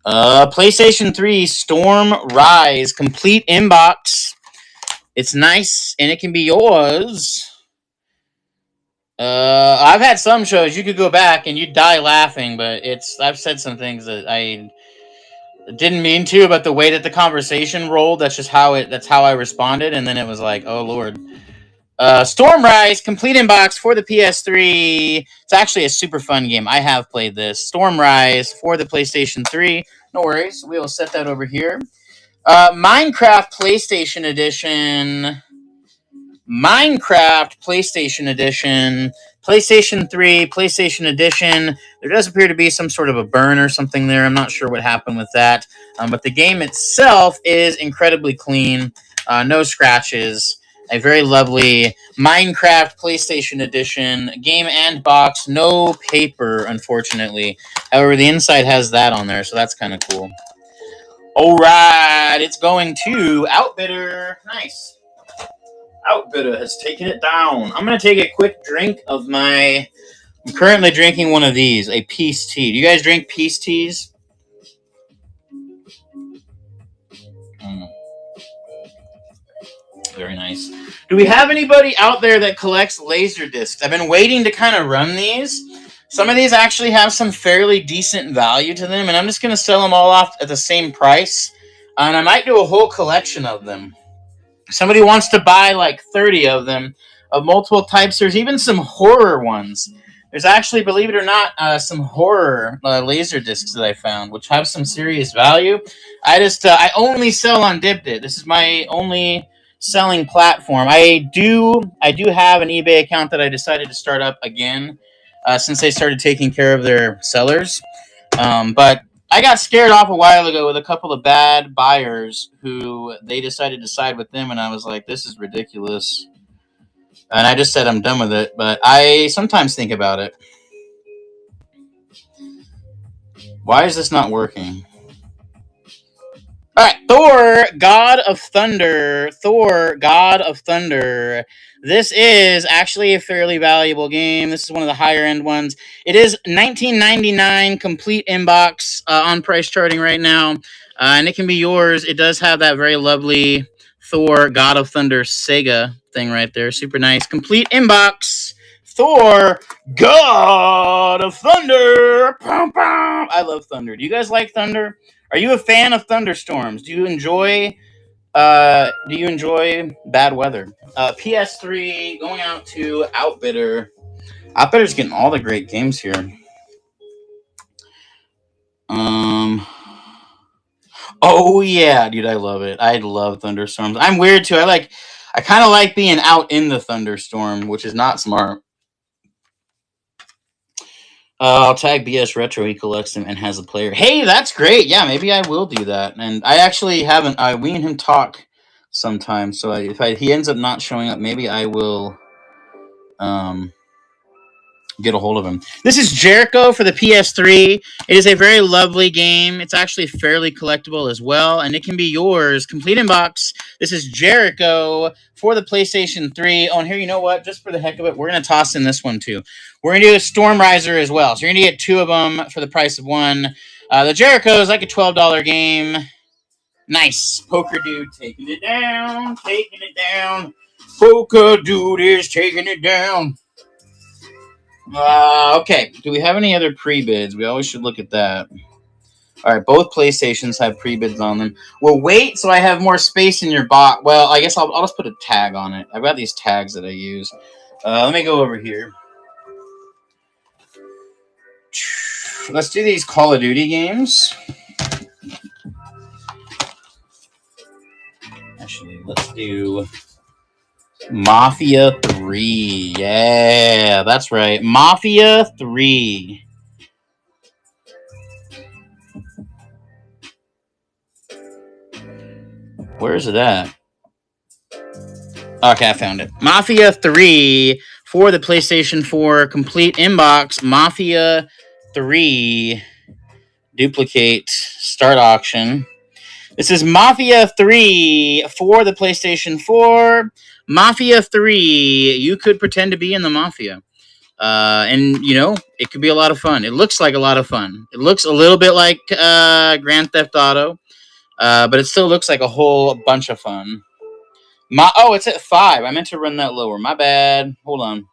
PlayStation 3 Storm Rise complete inbox. It's nice and it can be yours. I've had some shows you could go back and you'd die laughing, but I've said some things that I didn't mean to, but the way that the conversation rolled, that's how I responded, and then it was like, oh Lord. Storm Rise complete inbox for the PS3. It's actually a super fun game. I have played this. Storm Rise for the PlayStation 3. No worries. We will set that over here. Minecraft PlayStation Edition. Minecraft PlayStation Edition. PlayStation 3, PlayStation Edition. There does appear to be some sort of a burn or something there. I'm not sure what happened with that. But the game itself is incredibly clean. No scratches. A very lovely Minecraft PlayStation Edition game and box. No paper, unfortunately. However, the inside has that on there, so that's kind of cool. All right, it's going to Outbitter. Nice. Outbitter has taken it down. I'm going to take a quick drink of I'm currently drinking one of these, a peace tea. Do you guys drink peace teas? Very nice. Do we have anybody out there that collects laser discs? I've been waiting to kind of run these. Some of these actually have some fairly decent value to them, and I'm just going to sell them all off at the same price. And I might do a whole collection of them. If somebody wants to buy like 30 of them, of multiple types. There's even some horror ones. There's actually, believe it or not, some horror laser discs that I found, which have some serious value. I only sell on Dibdit. This is my only selling platform. I do have an eBay account that I decided to start up again since they started taking care of their sellers. But I got scared off a while ago with a couple of bad buyers who they decided to side with them, and I was like, this is ridiculous. And I just said I'm done with it, but I sometimes think about it. Why is this not working? All right, Thor, God of Thunder. Thor, God of Thunder. This is actually a fairly valuable game. This is one of the higher end ones. It is $19.99 complete inbox on price charting right now, and it can be yours. It does have that very lovely Thor, God of Thunder Sega thing right there. Super nice. Complete inbox. Thor, God of Thunder. I love Thunder. Do you guys like Thunder? Are you a fan of thunderstorms? Do you enjoy bad weather? PS3 going out to Outbitter. Outbitter's getting all the great games here. Oh yeah, dude, I love it. I love thunderstorms. I'm weird too. I kind of like being out in the thunderstorm, which is not smart. I'll tag BS Retro. He collects them and has a player. Hey, that's great. Yeah, maybe I will do that. And I actually haven't. We and him talk sometimes. So if he ends up not showing up, maybe I will get a hold of him. This is Jericho for the PS3. It is a very lovely game. It's actually fairly collectible as well, and it can be yours. Complete inbox. This is Jericho for the PlayStation 3. Oh, and here, you know what? Just for the heck of it, we're going to toss in this one too. We're going to do a Storm Riser as well. So you're going to get 2 of them for the price of 1. The Jericho is like a $12 game. Nice. Poker Dude taking it down. Taking it down. Poker Dude is taking it down. Okay. Do we have any other pre-bids? We always should look at that. All right, both PlayStations have pre-bids on them. Well, wait, so I have more space in your box. Well, I guess I'll just put a tag on it. I've got these tags that I use. Let me go over here. Let's do these Call of Duty games. Actually, let's do Mafia 3. Yeah, that's right. Mafia 3. Where is it at? Okay, I found it. Mafia 3 for the PlayStation 4. Complete inbox. Mafia 3. Duplicate. Start auction. This is Mafia 3 for the PlayStation 4. Mafia 3. You could pretend to be in the Mafia. And, you know, it could be a lot of fun. It looks like a lot of fun. It looks a little bit like Grand Theft Auto, but it still looks like a whole bunch of fun. Oh, it's at 5. I meant to run that lower. My bad. Hold on.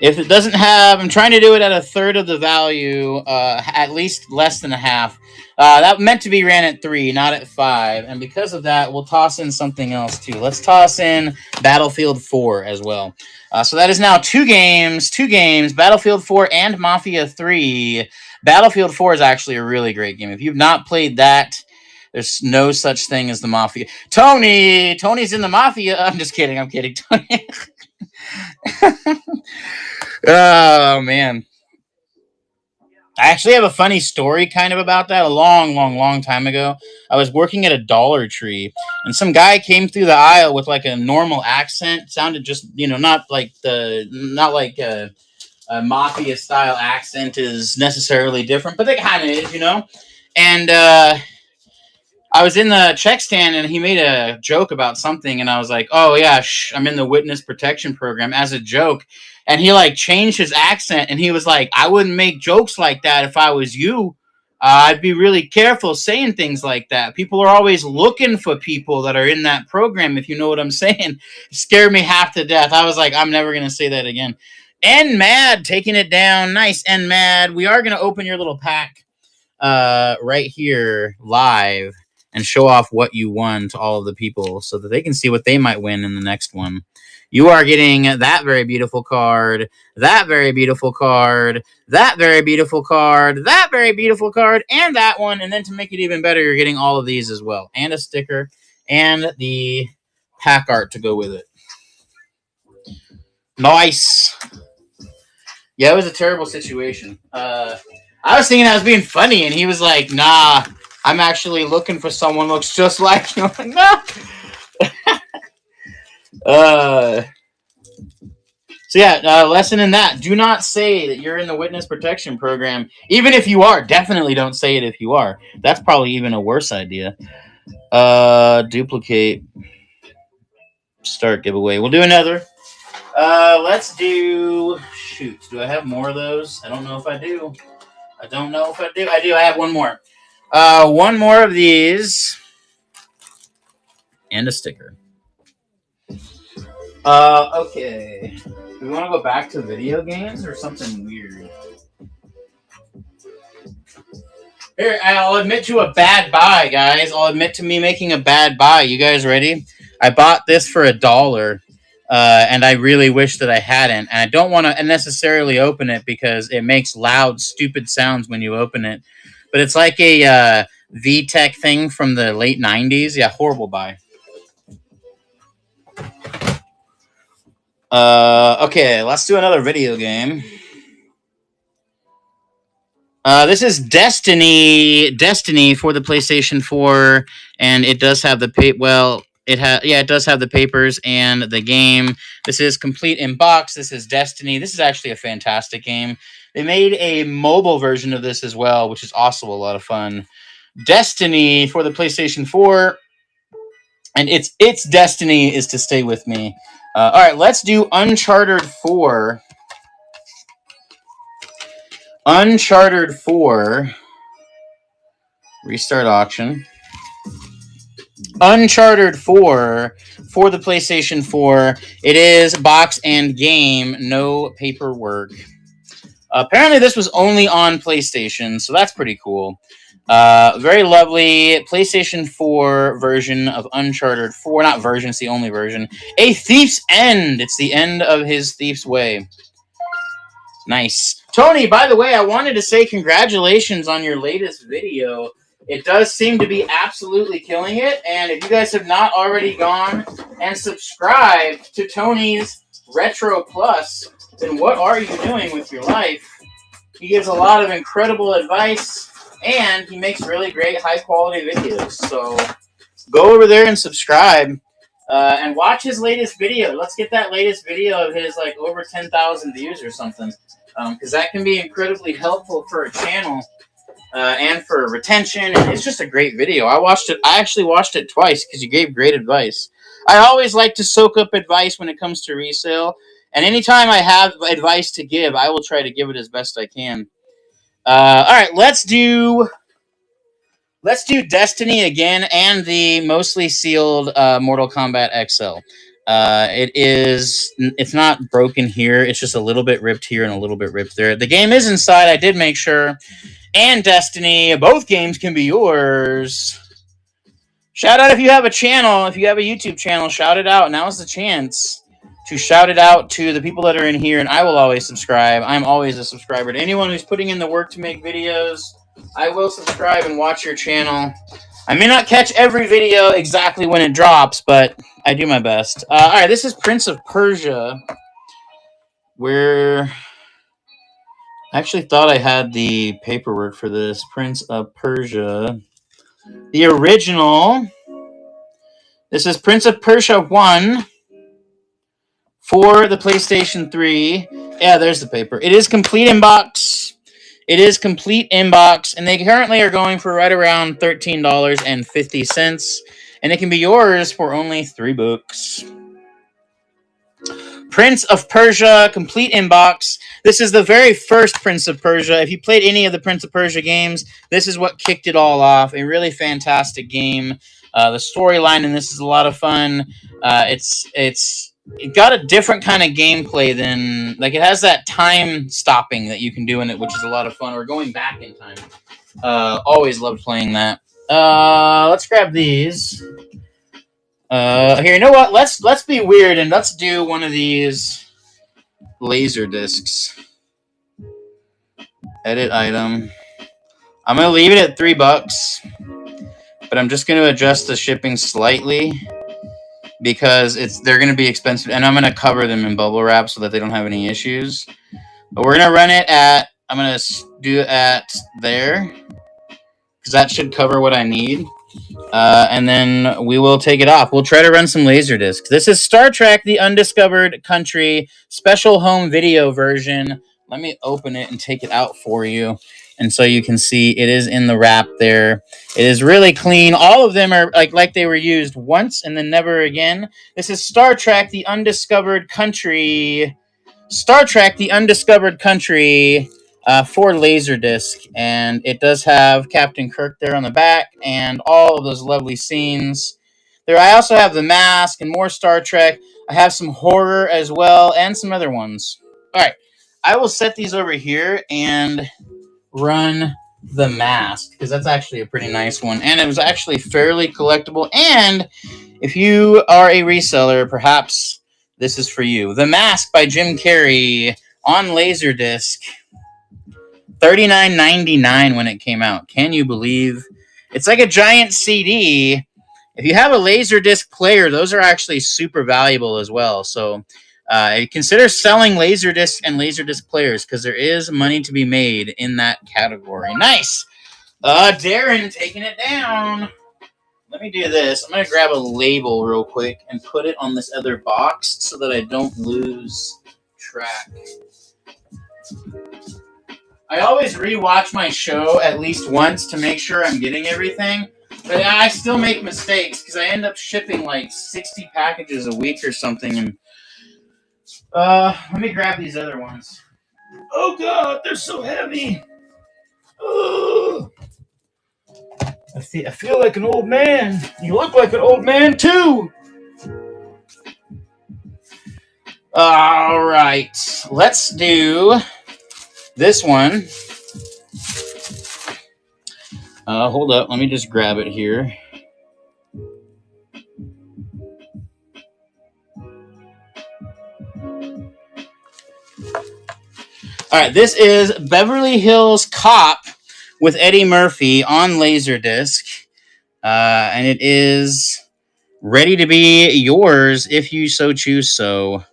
If it doesn't have, I'm trying to do it at a third of the value, at least less than a half. That meant to be ran at 3, not at 5. And because of that, we'll toss in something else too. Let's toss in Battlefield 4 as well. So that is now two games, Battlefield 4 and Mafia 3. Battlefield 4 is actually a really great game. If you've not played that, there's no such thing as the Mafia. Tony's in the Mafia. I'm just kidding. I'm kidding. Tony. Oh, man. I actually have a funny story kind of about that. A long time ago, I was working at a Dollar Tree, and some guy came through the aisle with like a normal accent. Sounded just, you know, not like a mafia style accent is necessarily different, but they kind of is, you know. And I was in the check stand and he made a joke about something, and I was like, "Oh yeah, I'm in the witness protection program," as a joke. And he like changed his accent, and he was like, "I wouldn't make jokes like that if I was you. I'd be really careful saying things like that. People are always looking for people that are in that program, if you know what I'm saying." It scared me half to death. I was like, "I'm never gonna say that again." And Mad taking it down, nice. And Mad, we are gonna open your little pack right here live and show off what you won to all of the people so that they can see what they might win in the next one. You are getting that very beautiful card, that very beautiful card, that very beautiful card, that very beautiful card, and that one. And then to make it even better, you're getting all of these as well, and a sticker, and the pack art to go with it. Nice. Yeah, it was a terrible situation. I was thinking I was being funny, and he was like, "Nah, I'm actually looking for someone who looks just like you." I'm like, "No." So yeah, lesson in that: do not say that you're in the witness protection program, even if you are. Definitely don't say it if you are. That's probably even a worse idea. Duplicate. Start giveaway. We'll do another. Let's do. Shoot, do I have more of those? I don't know if I do. I don't know if I do. I do. I have one more. One more of these. And a sticker. Okay. Do we want to go back to video games or something weird? Here, I'll admit to a bad buy, guys. I'll admit to me making a bad buy. You guys ready? I bought this for $1, and I really wish that I hadn't. And I don't want to necessarily open it because it makes loud, stupid sounds when you open it. But it's like a VTech thing from the late 90s. Yeah, horrible buy. Okay, let's do another video game. This is Destiny for the PlayStation 4, and it does have the it does have the papers and the game. This is complete in box. This is Destiny. This is actually a fantastic game. They made a mobile version of this as well, which is also a lot of fun. Destiny for the PlayStation 4, and its destiny is to stay with me. All right, let's do Uncharted 4. Uncharted 4. Restart auction. Uncharted 4 for the PlayStation 4. It is box and game, no paperwork. Apparently, this was only on PlayStation, so that's pretty cool. Very lovely PlayStation 4 version of Uncharted 4. Not version, it's the only version. A Thief's End. It's the end of his Thief's Way. Nice. Tony, by the way, I wanted to say congratulations on your latest video. It does seem to be absolutely killing it. And if you guys have not already gone and subscribed to Tony's Retro Plus, then what are you doing with your life? He gives a lot of incredible advice, and he makes really great high-quality videos. So go over there and subscribe and watch his latest video. Let's get that latest video of his, like, over 10,000 views or something, because that can be incredibly helpful for a channel and for retention. And it's just a great video. I actually watched it twice because you gave great advice. I always like to soak up advice when it comes to resale. And anytime I have advice to give, I will try to give it as best I can. All right, let's do Destiny again and the mostly sealed Mortal Kombat XL. It's not broken here. It's just a little bit ripped here and a little bit ripped there. The game is inside. I did make sure. And Destiny, both games can be yours. Shout out if you have a channel, if you have a YouTube channel, shout it out. Now's the chance to shout it out to the people that are in here, and I will always subscribe. I'm always a subscriber to anyone who's putting in the work to make videos. I will subscribe and watch your channel. I may not catch every video exactly when it drops, but I do my best. All right, this is Prince of Persia, where I actually thought I had the paperwork for this. Prince of Persia. The original. This is Prince of Persia 1 for the PlayStation 3. Yeah, there's the paper. It is complete in box. It is complete in box, and they currently are going for right around $13.50, and it can be yours for only $3. Prince of Persia, complete in box. This is the very first Prince of Persia. If you played any of the Prince of Persia games, this is what kicked it all off. A really fantastic game. The storyline in this is a lot of fun. It got a different kind of gameplay than, like, it has that time stopping that you can do in it, which is a lot of fun, or going back in time. Always loved playing that. Let's grab these. Here, you know what? Let's be weird and let's do one of these laser discs. Edit item. I'm gonna leave it at $3, but I'm just gonna adjust the shipping slightly because they're gonna be expensive, and I'm gonna cover them in bubble wrap so that they don't have any issues. But we're gonna run it at. I'm gonna do it at there because that should cover what I need. And then we will take it off. We'll try to run some Laserdiscs. This is Star Trek: The Undiscovered Country special home video version. Let me open it and take it out for you. And so you can see it is in the wrap there. It is really clean. All of them are like they were used once and then never again. This is Star Trek: The Undiscovered Country. Star Trek: The Undiscovered Country. For Laserdisc, and it does have Captain Kirk there on the back and all of those lovely scenes there. I also have The Mask and more Star Trek. I have some horror as well and some other ones. All right, I will set these over here and run The Mask because that's actually a pretty nice one, and it was actually fairly collectible. And if you are a reseller, perhaps this is for you. The Mask by Jim Carrey on Laserdisc. $39.99 when it came out. Can you believe? It's like a giant CD. If you have a Laserdisc player, those are actually super valuable as well. So consider selling Laserdisc and Laserdisc players because there is money to be made in that category. Nice. Darren taking it down. Let me do this. I'm going to grab a label real quick and put it on this other box so that I don't lose track. I always rewatch my show at least once to make sure I'm getting everything, but I still make mistakes because I end up shipping like 60 packages a week or something. And let me grab these other ones. Oh God, they're so heavy. Oh. I feel like an old man. You look like an old man, too. All right. Let's do this one. Hold up. Let me just grab it here. All right. This is Beverly Hills Cop with Eddie Murphy on Laserdisc. And it is ready to be yours if you so choose so.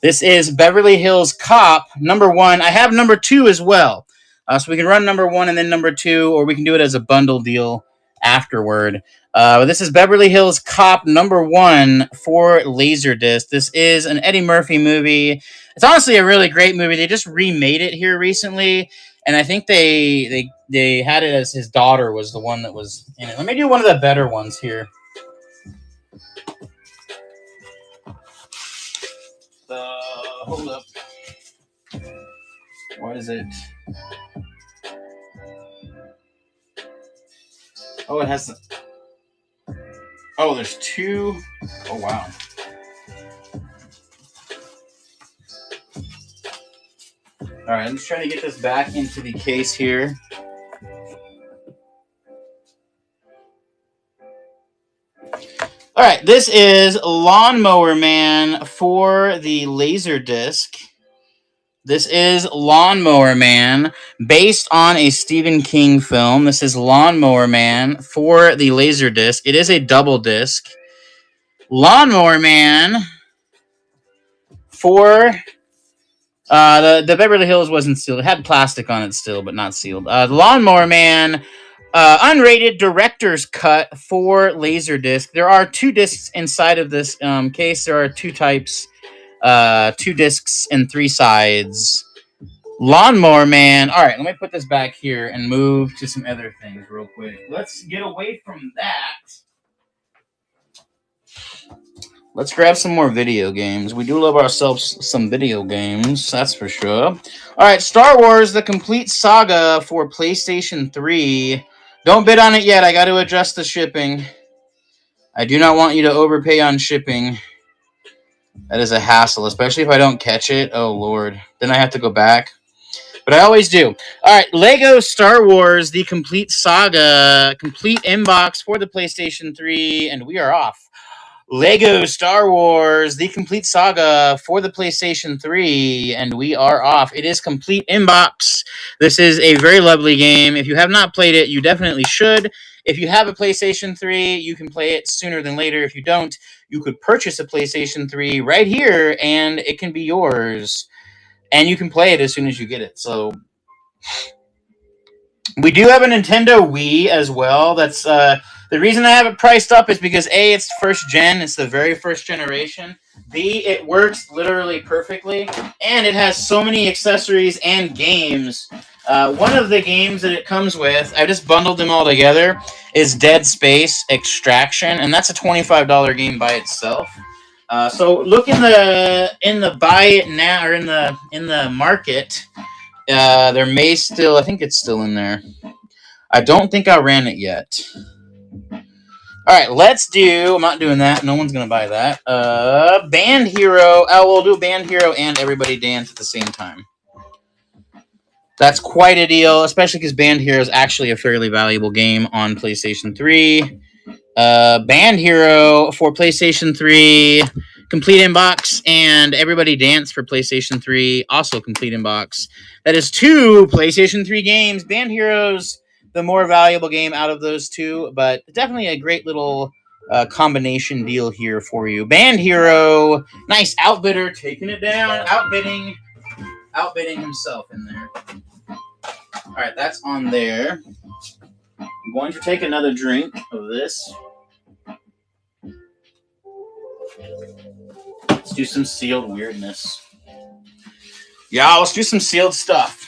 This is Beverly Hills Cop, number 1. I have number 2 as well. So we can run number 1 and then number 2, or we can do it as a bundle deal afterward. This is Beverly Hills Cop, number 1 for Laserdisc. This is an Eddie Murphy movie. It's honestly a really great movie. They just remade it here recently, and I think they had it as his daughter was the one that was in it. Let me do one of the better ones here. Hold up. What is it? Oh, it has. Oh, there's 2. Oh, wow. All right, I'm just trying to get this back into the case here. All right, this is Lawnmower Man for the Laserdisc. This is Lawnmower Man, based on a Stephen King film. This is Lawnmower Man for the Laserdisc. It is a double disc. Lawnmower Man for the Beverly Hills wasn't sealed. It had plastic on it still, but not sealed. The Lawnmower Man, unrated director's cut for Laserdisc. There are 2 discs inside of this case. There are 2 types, 2 discs and 3 sides. Lawnmower Man. All right, let me put this back here and move to some other things real quick. Let's get away from that. Let's grab some more video games. We do love ourselves some video games, that's for sure. All right, Star Wars, the complete saga for PlayStation 3. Don't bid on it yet. I got to adjust the shipping. I do not want you to overpay on shipping. That is a hassle, especially if I don't catch it. Oh, Lord. Then I have to go back. But I always do. All right, Lego Star Wars, the complete saga, complete inbox for the PlayStation 3, and we are off. Lego Star Wars, the complete saga for the PlayStation 3, and we are off. It is complete inbox. This is a very lovely game. If you have not played it, you definitely should. If you have a PlayStation 3, you can play it sooner than later. If you don't, you could purchase a PlayStation 3 right here, and it can be yours. And you can play it as soon as you get it. So we do have a Nintendo Wii as well. That's the reason I have it priced up is because A, it's first gen. It's the very first generation. B, it works literally perfectly. And it has so many accessories and games. One of the games that it comes with, I just bundled them all together, is Dead Space Extraction. And that's a $25 game by itself. So look in the buy it now, or in the market. There may still, I think it's still in there. I don't think I ran it yet. All right, let's do. I'm not doing that. No one's gonna buy that. Band Hero. Oh, we'll do Band Hero and Everybody Dance at the same time. That's quite a deal, especially because Band Hero is actually a fairly valuable game on PlayStation 3. Band Hero for PlayStation 3, complete inbox, and Everybody Dance for PlayStation 3, also complete inbox. That is 2 PlayStation 3 games. Band Hero's the more valuable game out of those 2, but definitely a great little combination deal here for you. Band Hero, nice outbidder, taking it down, outbidding himself in there. All right, that's on there. I'm going to take another drink of this. Let's do some sealed weirdness. Yeah, let's do some sealed stuff.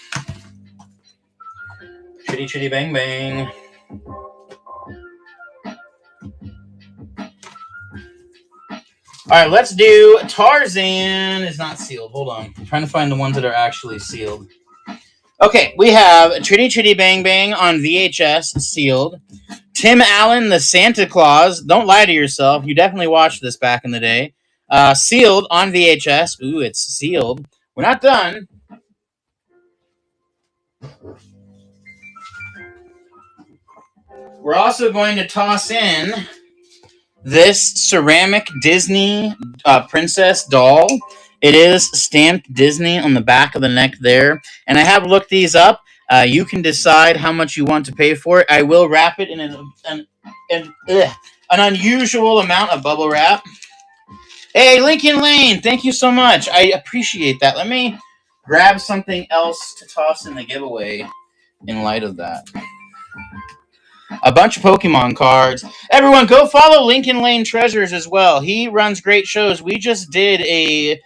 Chitty chitty bang bang. All right, let's do Tarzan is not sealed. Hold on. I'm trying to find the ones that are actually sealed. Okay, we have Chitty Chitty Bang Bang on VHS, sealed. Tim Allen, the Santa Claus. Don't lie to yourself. You definitely watched this back in the day. Sealed on VHS. Ooh, it's sealed. We're not done. We're also going to toss in this ceramic Disney princess doll. It is stamped Disney on the back of the neck there. And I have looked these up. You can decide how much you want to pay for it. I will wrap it in an unusual amount of bubble wrap. Hey, Lincoln Lane, thank you so much. I appreciate that. Let me grab something else to toss in the giveaway in light of that. A bunch of Pokemon cards. Everyone, go follow Lincoln Lane Treasures as well. He runs great shows. We just did a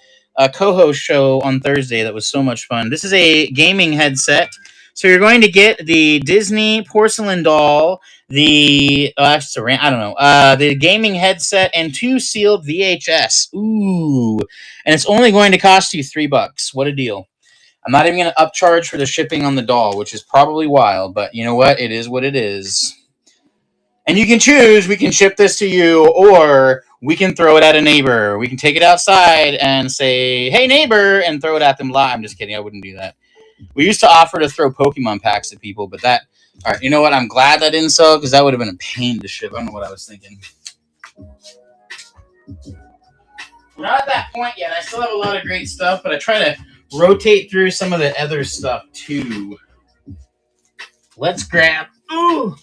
co-host show on Thursday that was so much fun. This is a gaming headset. So you're going to get the Disney porcelain doll, the the gaming headset, and 2 sealed VHS. Ooh, and it's only going to cost you $3. What a deal! I'm not even going to upcharge for the shipping on the doll, which is probably wild, but you know what? It is what it is. And you can choose. We can ship this to you, or we can throw it at a neighbor. We can take it outside and say, "Hey, neighbor," and throw it at them live. I'm just kidding. I wouldn't do that. We used to offer to throw Pokemon packs at people, but that... All right, you know what? I'm glad that didn't sell, because that would have been a pain to ship. I don't know what I was thinking. We're not at that point yet. I still have a lot of great stuff, but I try to rotate through some of the other stuff, too. Let's grab... Ooh!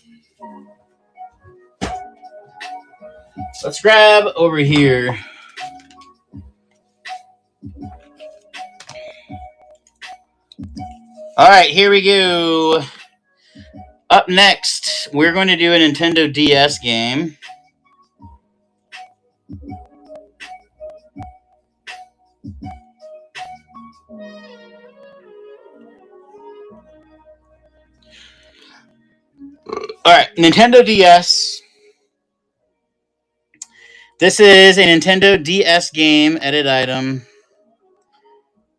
Let's grab over here. All right, here we go. Up next, we're going to do a Nintendo DS game. All right, Nintendo DS. This is a Nintendo DS game, edit item.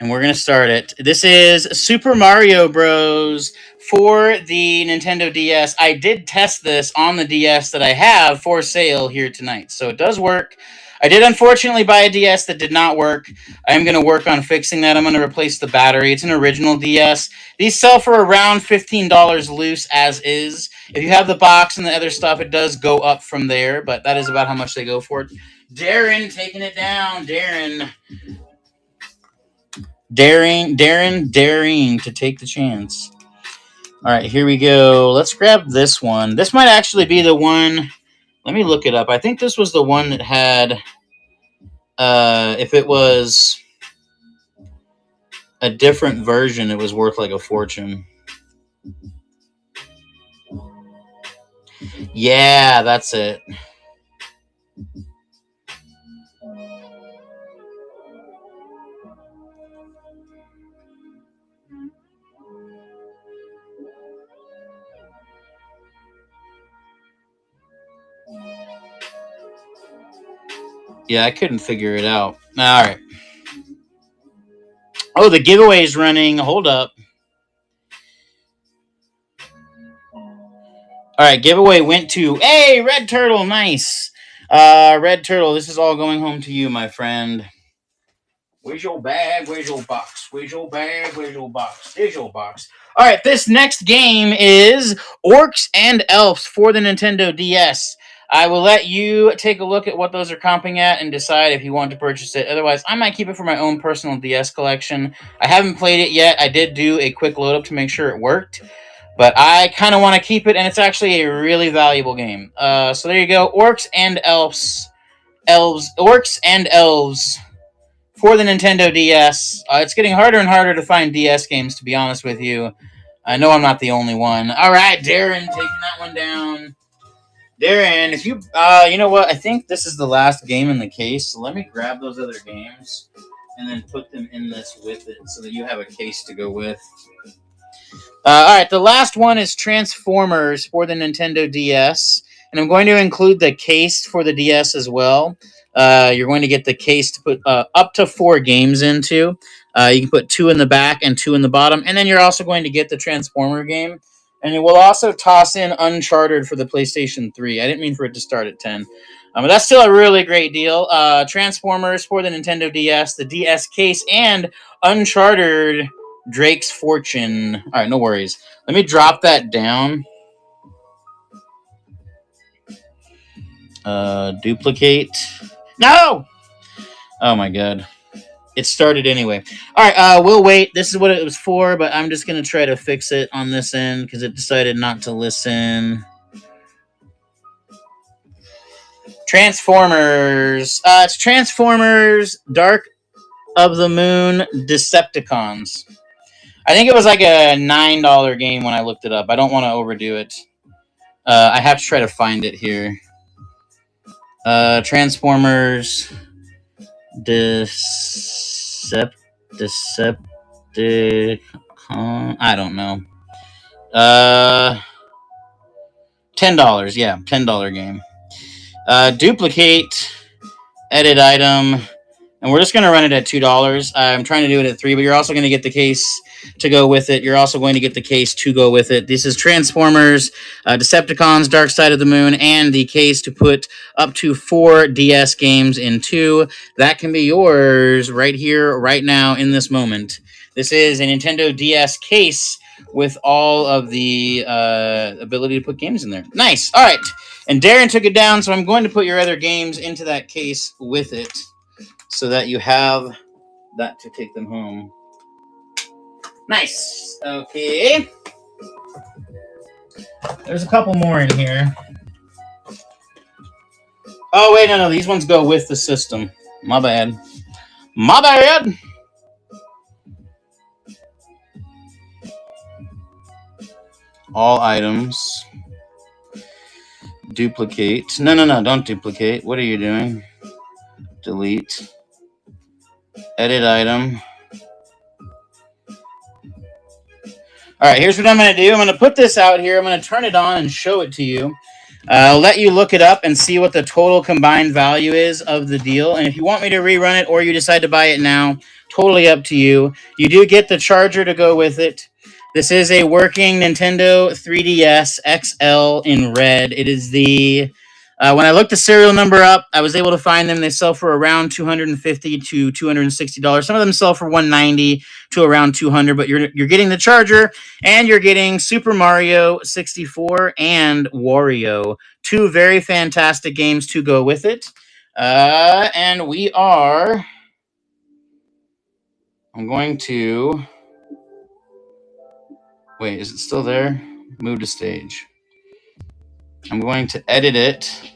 And we're going to start it. This is Super Mario Bros. For the Nintendo DS. I did test this on the DS that I have for sale here tonight. So it does work. I did unfortunately buy a DS that did not work. I'm going to work on fixing that. I'm going to replace the battery. It's an original DS. These sell for around $15 loose as is. If you have the box and the other stuff, it does go up from there. But that is about how much they go for it. Darren taking it down. Darren daring to take the chance. All right, here we go. Let's grab this one. This might actually be the one. Let me look it up. I think this was the one that had, if it was a different version, it was worth like a fortune. Yeah, that's it. Yeah, I couldn't figure it out. All right. Oh, the giveaway is running. Hold up. All right, giveaway went to, hey, Red Turtle, nice. Red Turtle, this is all going home to you, my friend. Where's your bag? Where's your box? Where's your bag? Where's your box? There's your box. All right, this next game is Orcs and Elves for the Nintendo DS. I will let you take a look at what those are comping at and decide if you want to purchase it. Otherwise, I might keep it for my own personal DS collection. I haven't played it yet. I did do a quick load up to make sure it worked. But I kind of want to keep it, and it's actually a really valuable game. So there you go. Orcs and Elves. Orcs and Elves for the Nintendo DS. It's getting harder and harder to find DS games, to be honest with you. I know I'm not the only one. All right, Darren, taking that one down. Darren, if you, you know what? I think this is the last game in the case. So let me grab those other games and then put them in this with it so that you have a case to go with. All right, the last one is Transformers for the Nintendo DS. And I'm going to include the case for the DS as well. You're going to get the case to put up to 4 games into. You can put 2 in the back and 2 in the bottom. And then you're also going to get the Transformer game. And it will also toss in Uncharted for the PlayStation 3. I didn't mean for it to start at 10. But that's still a really great deal. Transformers for the Nintendo DS, the DS case, and Uncharted Drake's Fortune. All right, no worries. Let me drop that down. Duplicate. No! Oh my god. It started anyway. All right, we'll wait. This is what it was for, but I'm just going to try to fix it on this end because it decided not to listen. Transformers. It's Transformers Dark of the Moon Decepticons. I think it was like a $9 game when I looked it up. I don't want to overdo it. I have to try to find it here. Transformers Decepticon. I don't know. $10. Yeah, $10 game. Duplicate, edit item, and we're just going to run it at $2. I'm trying to do it at $3, but you're also going to get the case to go with it. You're also going to get the case to go with it. This is Transformers, Decepticons, Dark Side of the Moon, and the case to put up to 4 DS games into. That can be yours right here, right now, in this moment. This is a Nintendo DS case with all of the ability to put games in there. Nice. All right. And Darren took it down, so I'm going to put your other games into that case with it so that you have that to take them home. Nice. Okay. There's a couple more in here. Oh, wait, no. These ones go with the system. My bad. My bad. All items. Duplicate. No, don't duplicate. What are you doing? Delete. Edit item. All right, here's what I'm going to do. I'm going to put this out here. I'm going to turn it on and show it to you. I'll let you look it up and see what the total combined value is of the deal. And if you want me to rerun it or you decide to buy it now, totally up to you. You do get the charger to go with it. This is a working Nintendo 3DS XL in red. It is the... when I looked the serial number up, I was able to find them. They sell for around $250 to $260. Some of them sell for $190 to around $200. But you're getting the charger, and you're getting Super Mario 64 and Wario, 2 very fantastic games to go with it. And we are. I'm going to. Wait, is it still there? Move to stage. I'm going to edit it.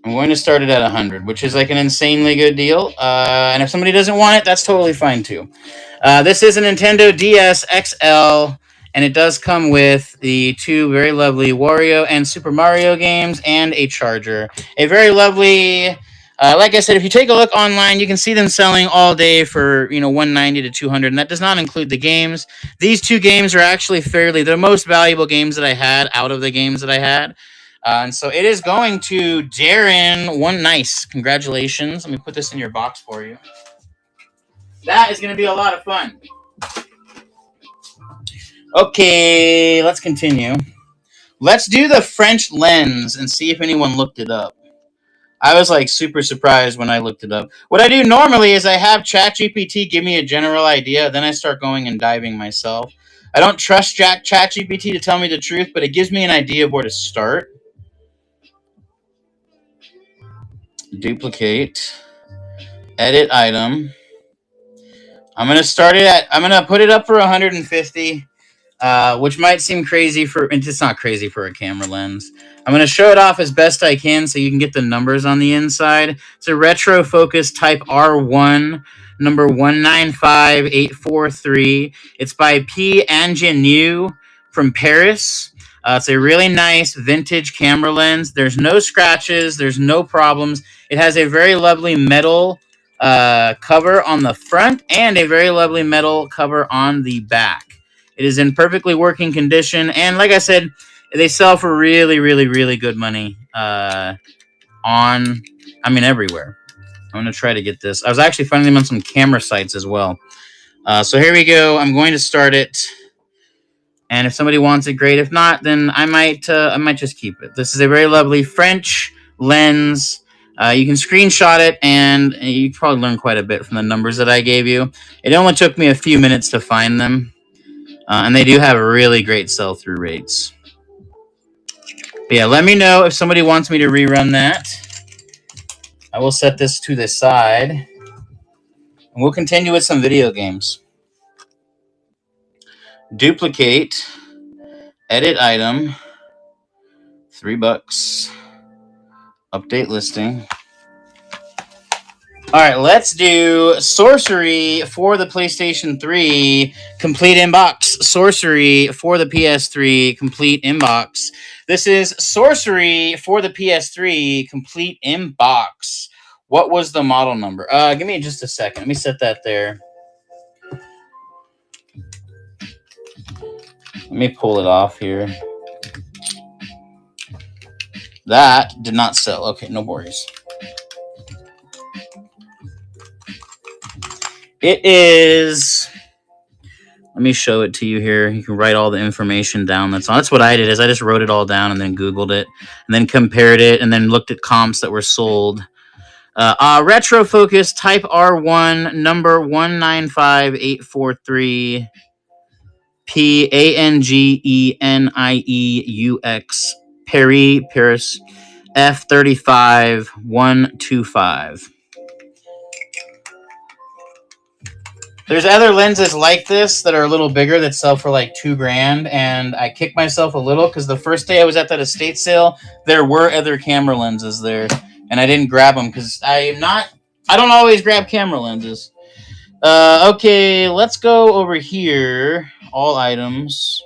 I'm going to start it at 100, which is like an insanely good deal. And if somebody doesn't want it, that's totally fine too. This is a Nintendo DS XL, and it does come with the 2 very lovely Wario and Super Mario games and a charger. A very lovely... like I said, if you take a look online, you can see them selling all day for, $190 to $200, and that does not include the games. These 2 games are actually the most valuable games that I had out of the games that I had. And so it is going to Darren. Nice. Congratulations. Let me put this in your box for you. That is going to be a lot of fun. Okay, let's continue. Let's do the French lens and see if anyone looked it up. I was like super surprised when I looked it up. What I do normally is I have ChatGPT give me a general idea, then I start going and diving myself. I don't trust ChatGPT to tell me the truth, but it gives me an idea of where to start. Duplicate. Edit item. I'm going to put it up for 150. Which might seem crazy it's not crazy for a camera lens. I'm going to show it off as best I can so you can get the numbers on the inside. It's a retro focus type R1, number 195843. It's by P. Ingenieux from Paris. It's a really nice vintage camera lens. There's no scratches. There's no problems. It has a very lovely metal cover on the front and a very lovely metal cover on the back. It is in perfectly working condition, and like I said, they sell for really, really, really good money everywhere. I'm going to try to get this. I was actually finding them on some camera sites as well. So here we go. I'm going to start it. And if somebody wants it, great. If not, then I might just keep it. This is a very lovely French lens. You can screenshot it, and you probably learn quite a bit from the numbers that I gave you. It only took me a few minutes to find them, and they do have really great sell-through rates. But yeah, let me know if somebody wants me to rerun that. I will set this to the side, and we'll continue with some video games. Duplicate, edit item, $3. Update listing. All right, let's do Sorcery for the PlayStation 3, complete inbox. Sorcery for the PS3, complete inbox. This is Sorcery for the PS3, complete inbox. What was the model number? Give me just a second. Let me set that there. Let me pull it off here. That did not sell. Okay, no worries. It is... Let me show it to you here. You can write all the information down that's on. That's what I did, is I just wrote it all down and then Googled it and then compared it and then looked at comps that were sold. Retro Focus Type R1, number 195843, PANGENIEUX, Paris, F35125. There's other lenses like this that are a little bigger that sell for like $2,000, and I kicked myself a little because the first day I was at that estate sale, there were other camera lenses there, and I didn't grab them because I don't always grab camera lenses. Okay, let's go over here, all items,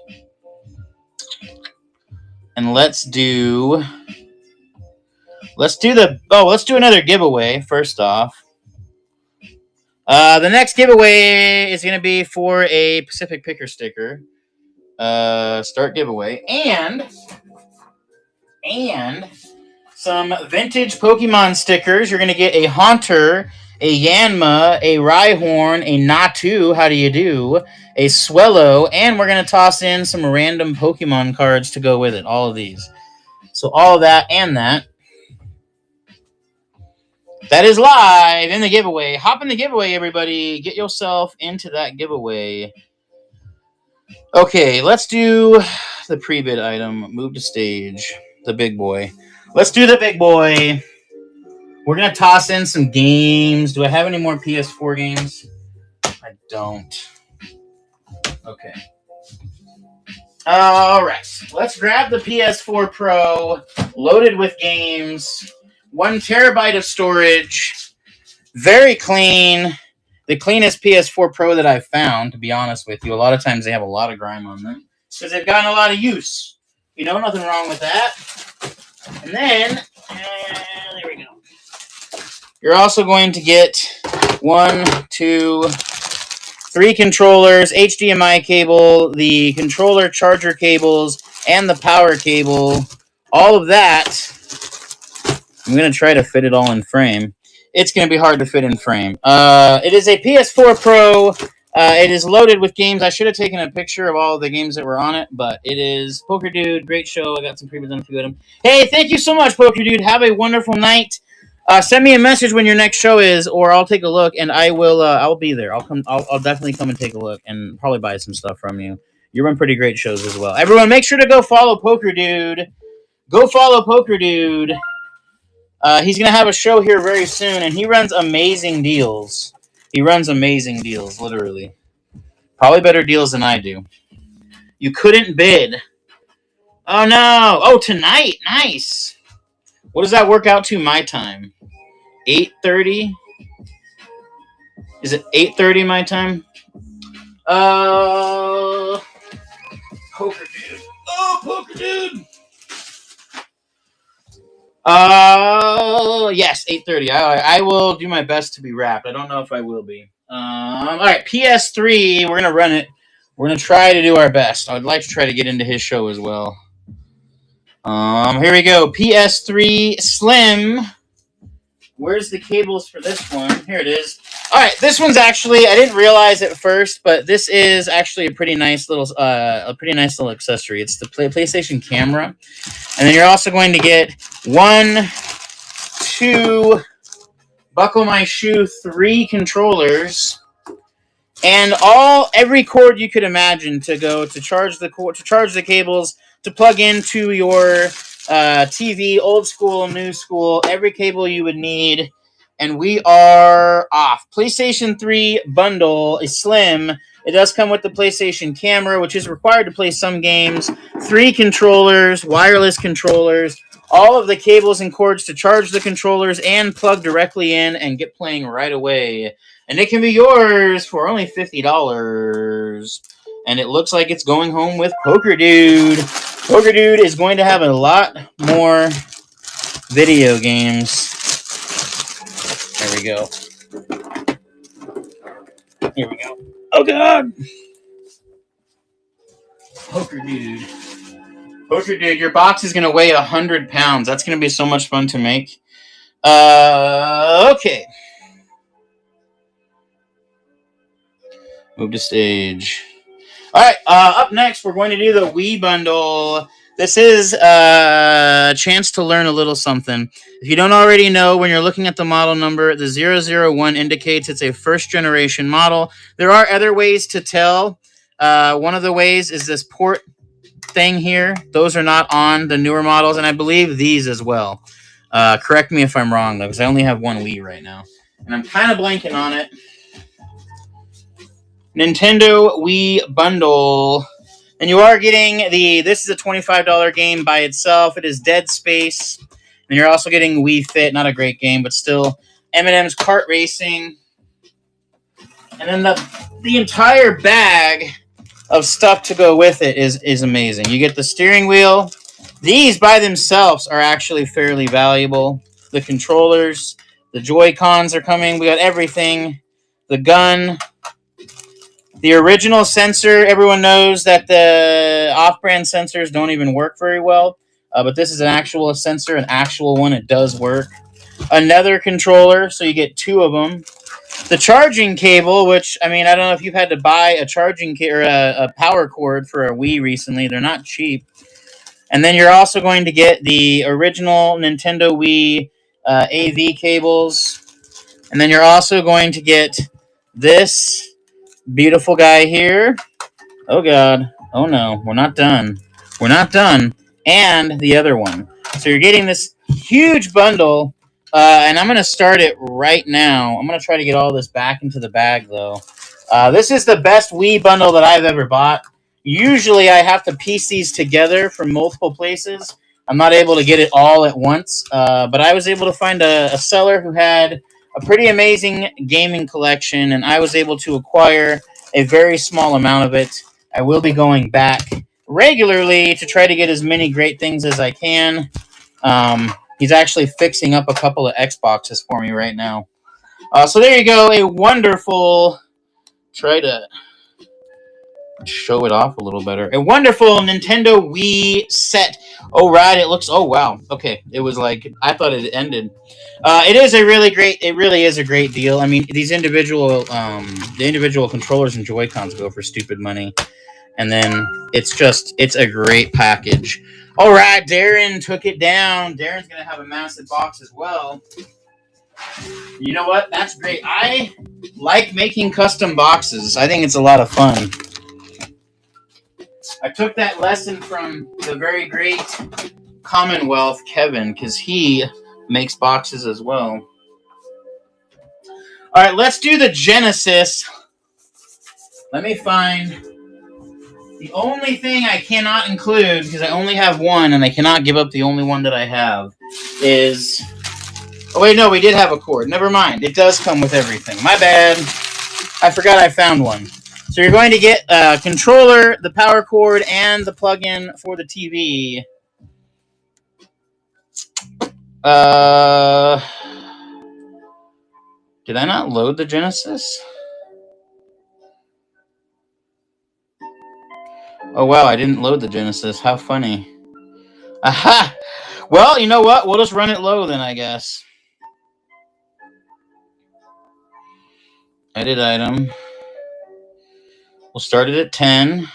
and let's do another giveaway first off. The next giveaway is going to be for a Pacific Picker sticker. Start giveaway. And some vintage Pokemon stickers. You're going to get a Haunter, a Yanma, a Rhyhorn, a Natu, how do you do, a Swellow, and we're going to toss in some random Pokemon cards to go with it. All of these. So all of that and that. That is live in the giveaway. Hop in the giveaway, everybody. Get yourself into that giveaway. Okay, let's do the pre-bid item. Move to stage. The big boy. Let's do the big boy. We're going to toss in some games. Do I have any more PS4 games? I don't. Okay. All right. Let's grab the PS4 Pro. Loaded with games. 1 terabyte of storage, very clean, the cleanest PS4 Pro that I've found, to be honest with you. A lot of times they have a lot of grime on them because they've gotten a lot of use. You know, nothing wrong with that. And then, there we go. You're also going to get 1, 2, 3 controllers, HDMI cable, the controller charger cables, and the power cable. All of that. I'm going to try to fit it all in frame. It's going to be hard to fit in frame. It is a PS4 Pro. It is loaded with games. I should have taken a picture of all of the games that were on it, but it is Poker Dude. Great show. I got some previews on a few of them. Hey, thank you so much, Poker Dude. Have a wonderful night. Send me a message when your next show is, or I'll take a look, and I'll be there. I'll definitely come and take a look and probably buy some stuff from you. You run pretty great shows as well. Everyone, make sure to go follow Poker Dude. Go follow Poker Dude. He's going to have a show here very soon, and he runs amazing deals. He runs amazing deals, literally. Probably better deals than I do. You couldn't bid. Oh, no. Oh, tonight. Nice. What does that work out to my time? 8:30? Is it 8:30 my time? Poker Dude. Oh, Poker Dude. Yes, 8:30. I will do my best to be wrapped. I don't know if I will be. All right, PS3. We're gonna run it. We're gonna try to do our best. I would like to try to get into his show as well. Here we go. PS3 Slim. Where's the cables for this one? Here it is. All right, this one's actually, I didn't realize at first, but this is actually a pretty nice little accessory. It's the PlayStation camera, and then you're also going to get 1, 2, buckle my shoe, 3 controllers, and every cord you could imagine to charge the cables to plug into your TV, old school, new school, every cable you would need. And we are off. PlayStation 3 bundle is slim. It does come with the PlayStation camera, which is required to play some games. 3 controllers, wireless controllers, all of the cables and cords to charge the controllers and plug directly in and get playing right away. And it can be yours for only $50. And it looks like it's going home with Poker Dude. Poker Dude is going to have a lot more video games. There we go. Here we go. Oh, God. Poker Dude. Poker Dude, your box is going to weigh 100 pounds. That's going to be so much fun to make. Okay. Move to stage. All right, up next, we're going to do the Wii bundle. This is a chance to learn a little something. If you don't already know, when you're looking at the model number, the 001 indicates it's a first-generation model. There are other ways to tell. One of the ways is this port thing here. Those are not on the newer models, and I believe these as well. Correct me if I'm wrong, though, because I only have one Wii right now. And I'm kind of blanking on it. Nintendo Wii bundle. And you are getting this is a $25 game by itself. It is Dead Space. And you're also getting Wii Fit. Not a great game, but still. M&M's Kart Racing. And then the entire bag of stuff to go with it is amazing. You get the steering wheel. These by themselves are actually fairly valuable. The controllers. The Joy-Cons are coming. We got everything. The gun. The original sensor, everyone knows that the off-brand sensors don't even work very well. But this is an actual sensor, an actual one. It does work. Another controller, so you get 2 of them. The charging cable, which, I mean, I don't know if you've had to buy a charging or a power cord for a Wii recently. They're not cheap. And then you're also going to get the original Nintendo Wii AV cables. And then you're also going to get this beautiful guy here. Oh, God. Oh, no. We're not done. We're not done. And the other one. So you're getting this huge bundle. And I'm going to start it right now. I'm going to try to get all this back into the bag, though. This is the best Wii bundle that I've ever bought. Usually I have to piece these together from multiple places. I'm not able to get it all at once. But I was able to find a seller who had a pretty amazing gaming collection, and I was able to acquire a very small amount of it. I will be going back regularly to try to get as many great things as I can. He's actually fixing up a couple of Xboxes for me right now. So there you go, a wonderful... Try to show it off a little better. A wonderful Nintendo Wii set. Oh, right, it looks... Oh, wow. Okay, it was like... I thought it ended. It is a really great... It really is a great deal. I mean, these individual... the individual controllers and Joy-Cons go for stupid money. And then it's a great package. All right, Darren took it down. Darren's going to have a massive box as well. You know what? That's great. I like making custom boxes. I think it's a lot of fun. I took that lesson from the very great Commonwealth, Kevin, because he makes boxes as well. All right, let's do the Genesis. Let me find... The only thing I cannot include, because I only have one, and I cannot give up the only one that I have, is... Oh, wait, no, we did have a cord. Never mind. It does come with everything. My bad. I forgot I found one. So you're going to get a controller, the power cord, and the plug-in for the TV. Did I not load the Genesis? Oh, wow, I didn't load the Genesis. How funny. Aha! Well, you know what? We'll just run it low then, I guess. Edit item. We'll start it at 10.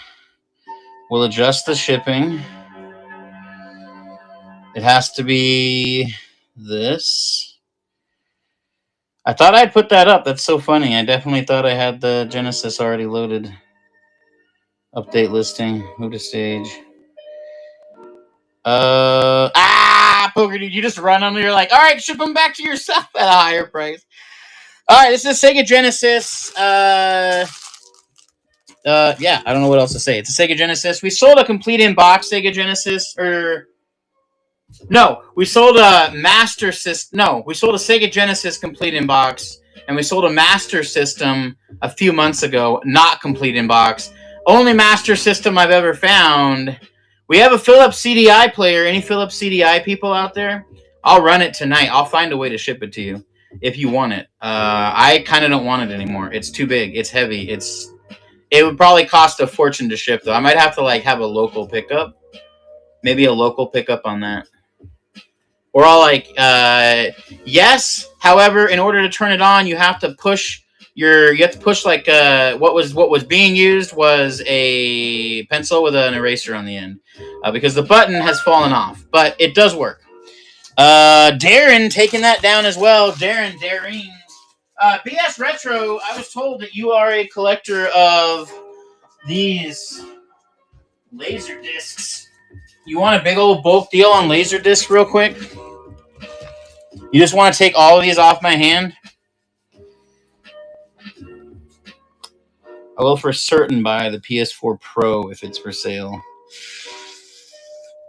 We'll adjust the shipping. It has to be this. I thought I'd put that up. That's so funny. I definitely thought I had the Genesis already loaded. Update listing. Move to stage. Poker dude, you just run them. You're like, all right, ship them back to yourself at a higher price. All right, this is a Sega Genesis. Yeah, I don't know what else to say. It's a Sega Genesis. We sold a complete in-box Sega Genesis, no, we sold a Master System. No, we sold a Sega Genesis complete in box, and we sold a Master System a few months ago, not complete in box. Only Master System I've ever found. We have a Philips CDI player. Any Philips CDI people out there? I'll run it tonight. I'll find a way to ship it to you if you want it. I kind of don't want it anymore. It's too big. It's heavy. It would probably cost a fortune to ship, though. I might have to have a local pickup. Maybe a local pickup on that. We're all like, yes. However, in order to turn it on, you have to push what was being used was a pencil with an eraser on the end, because the button has fallen off, but it does work. Darren taking that down as well. Daring. BS Retro, I was told that you are a collector of these laser discs. You want a big old bulk deal on laser discs real quick? You just want to take all of these off my hand? I will for certain buy the PS4 Pro if it's for sale.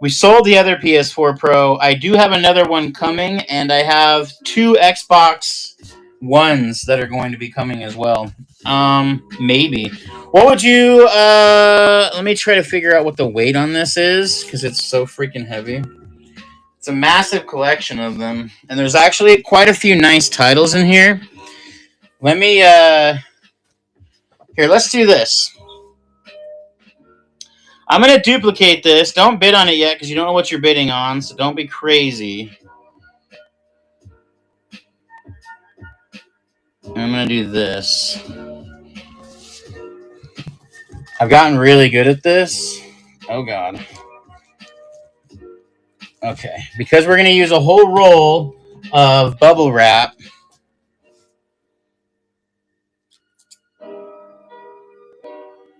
We sold the other PS4 Pro. I do have another one coming, and I have 2 Xbox Ones that are going to be coming as well. Maybe. What would you... let me try to figure out what the weight on this is, because it's so freaking heavy. It's a massive collection of them. And there's actually quite a few nice titles in here. Let me... Here, let's do this. I'm going to duplicate this. Don't bid on it yet because you don't know what you're bidding on, so don't be crazy. And I'm going to do this. I've gotten really good at this. Oh, God. Okay. Because we're going to use a whole roll of bubble wrap.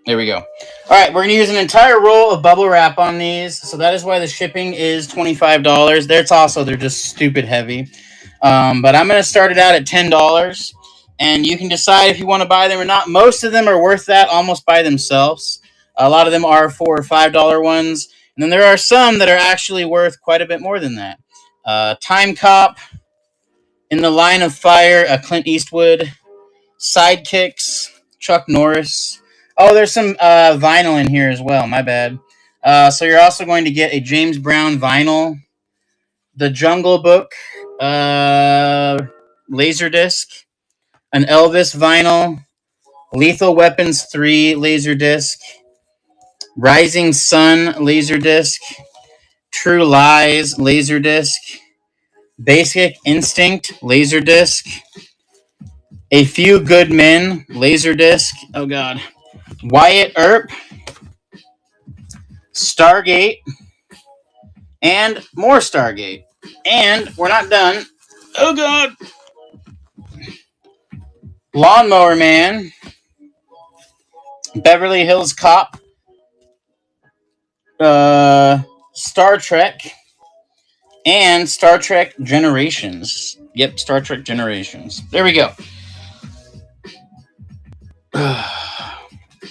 There we go. All right, we're going to use an entire roll of bubble wrap on these. So that is why the shipping is $25. They're just stupid heavy. But I'm going to start it out at $10. And you can decide if you want to buy them or not. Most of them are worth that almost by themselves. A lot of them are $4 or $5 ones. And then there are some that are actually worth quite a bit more than that. Time Cop, In the Line of Fire, Clint Eastwood, Sidekicks, Chuck Norris. Oh, there's some vinyl in here as well. My bad. So you're also going to get a James Brown vinyl, The Jungle Book, Laserdisc, an Elvis vinyl, Lethal Weapons 3 Laserdisc, Rising Sun Laserdisc, True Lies Laserdisc, Basic Instinct Laserdisc, A Few Good Men Laserdisc. Oh, God. Wyatt Earp, Stargate, and more Stargate. And we're not done. Oh, God. Lawnmower Man, Beverly Hills Cop, Star Trek, and Star Trek Generations. Yep, Star Trek Generations. There we go.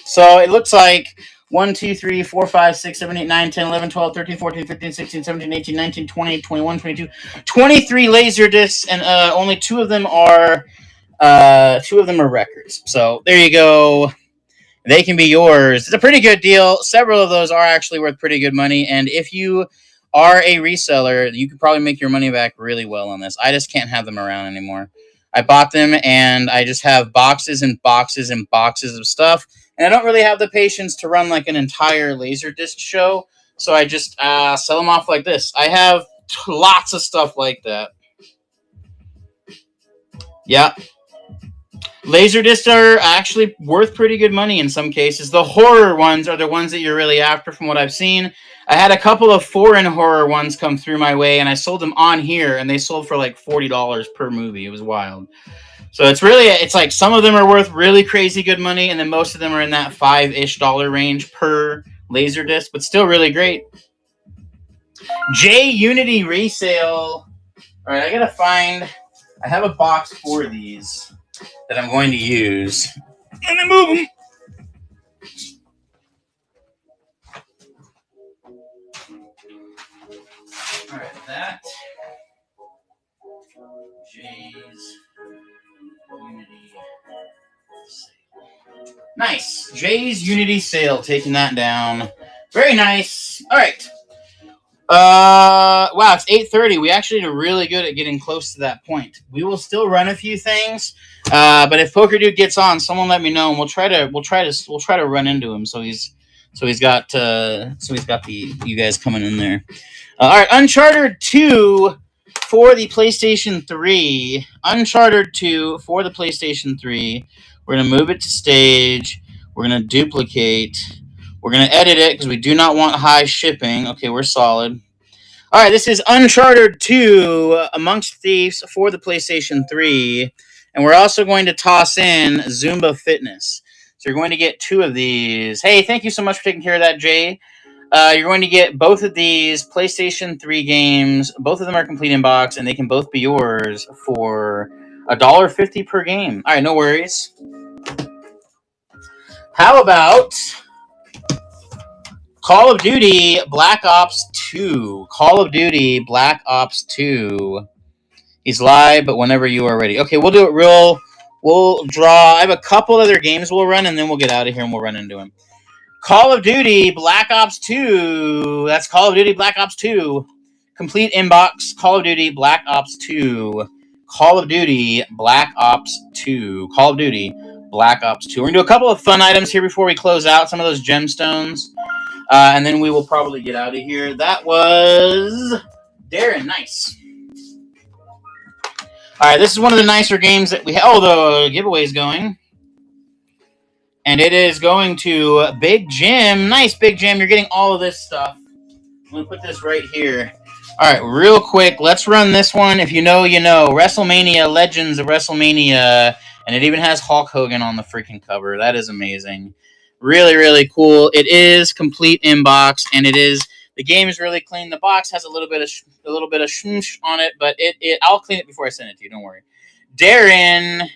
So it looks like 1, 2, 3, 4, 5, 6, 7, 8, 9, 10, 11, 12, 13, 14, 15, 16, 17, 18, 19, 20, 21, 22, 23 laser discs, and only two of them are records. So there you go. They can be yours. It's a pretty good deal. Several of those are actually worth pretty good money, and if you are a reseller, you could probably make your money back really well on this. I just can't have them around anymore. I bought them, and I just have boxes and boxes and boxes of stuff, and I don't really have the patience to run like an entire Laserdisc show, so I just sell them off like this. I have lots of stuff like that. Yeah. Laserdiscs are actually worth pretty good money in some cases. The horror ones are the ones that you're really after from what I've seen. I had a couple of foreign horror ones come through my way, and I sold them on here, and they sold for like $40 per movie. It was wild. So it's like some of them are worth really crazy good money, and then most of them are in that $5-ish range per Laserdisc, but still really great. J Unity resale. All right, I have a box for these that I'm going to use. Let me move them. All right, that J's Unity sale. Nice. J's Unity sale. Taking that down. Very nice. All right. Wow, it's 8:30. We actually are really good at getting close to that point. We will still run a few things, but if Poker Dude gets on, someone let me know, and we'll try to run into him. So he's got you guys coming in there. All right, Uncharted 2 for the PlayStation 3. Uncharted 2 for the PlayStation 3. We're gonna move it to stage. We're gonna duplicate. We're going to edit it because we do not want high shipping. Okay, we're solid. All right, this is Uncharted 2 Amongst Thieves for the PlayStation 3. And we're also going to toss in Zumba Fitness. So you're going to get 2 of these. Hey, thank you so much for taking care of that, Jay. You're going to get both of these PlayStation 3 games. Both of them are complete in box, and they can both be yours for $1.50 per game. All right, no worries. How about Call of Duty Black Ops 2. Call of Duty Black Ops 2. He's live, but whenever you are ready. Okay, we'll do it real. We'll draw. I have a couple other games we'll run, and then we'll get out of here and we'll run into him. Call of Duty Black Ops 2. That's Call of Duty Black Ops 2. Complete inbox. Call of Duty Black Ops 2. Call of Duty Black Ops 2. Call of Duty Black Ops 2. We're going to do a couple of fun items here before we close out. Some of those gemstones. And then we will probably get out of here. That was Darren. Nice. All right, this is one of the nicer games that we have. Oh, the giveaway's going. And it is going to Big Jim. Nice, Big Jim. You're getting all of this stuff. I'm going to put this right here. All right, real quick, let's run this one. If you know, you know. WrestleMania, Legends of WrestleMania. And it even has Hulk Hogan on the freaking cover. That is amazing. Really, really cool. It is complete inbox, and the game is really clean. The box has a little bit of shmoosh on it, but I'll clean it before I send it to you. Don't worry. Darren,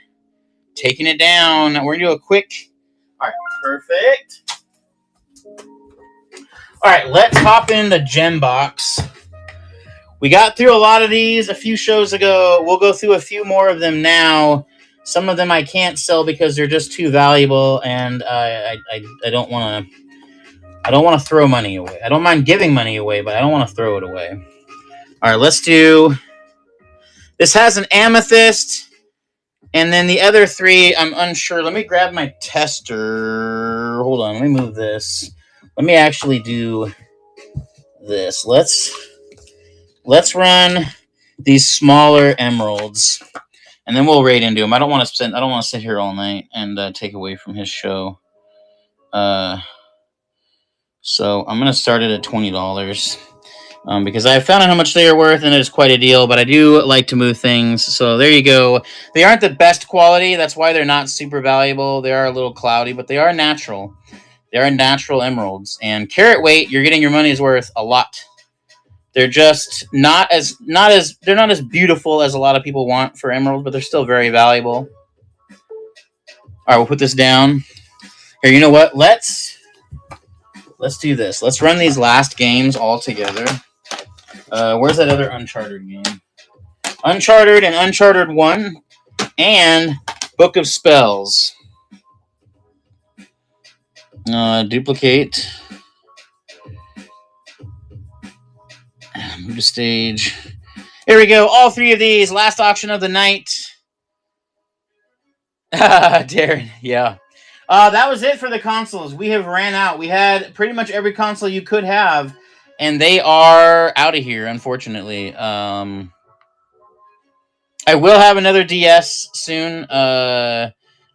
taking it down. We're gonna do a quick. All right, perfect. All right, let's hop in the gem box. We got through a lot of these a few shows ago. We'll go through a few more of them now. Some of them I can't sell because they're just too valuable, and I don't want to throw money away. I don't mind giving money away, but I don't want to throw it away. All right, let's do. This has an amethyst, and then the other 3 I'm unsure. Let me grab my tester. Hold on, let me move this. Let me actually do this. Let's run these smaller emeralds. And then we'll raid into him. I don't want to sit here all night and take away from his show. So I'm gonna start it at $20 because I found out how much they are worth, and it is quite a deal. But I do like to move things. So there you go. They aren't the best quality. That's why they're not super valuable. They are a little cloudy, but they are natural. They are natural emeralds, and carat weight. You're getting your money's worth a lot. They're just not as beautiful as a lot of people want for emeralds, but they're still very valuable. All right, we'll put this down. Here, you know what? Let's do this. Let's run these last games all together. Where's that other Uncharted game? Uncharted and Uncharted 1 and Book of Spells. Duplicate. Move to stage. Here we go. All 3 of these. Last auction of the night. Darren. Yeah. That was it for the consoles. We have ran out. We had pretty much every console you could have, and they are out of here, unfortunately. I will have another DS soon.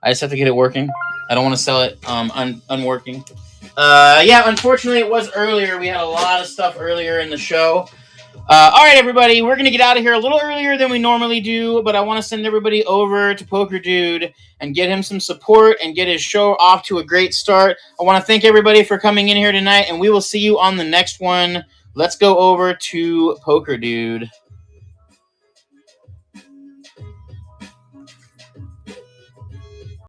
I just have to get it working. I don't want to sell it unworking. Yeah, unfortunately, it was earlier. We had a lot of stuff earlier in the show. All right, everybody, we're going to get out of here a little earlier than we normally do, but I want to send everybody over to Poker Dude and get him some support and get his show off to a great start. I want to thank everybody for coming in here tonight, and we will see you on the next one. Let's go over to Poker Dude.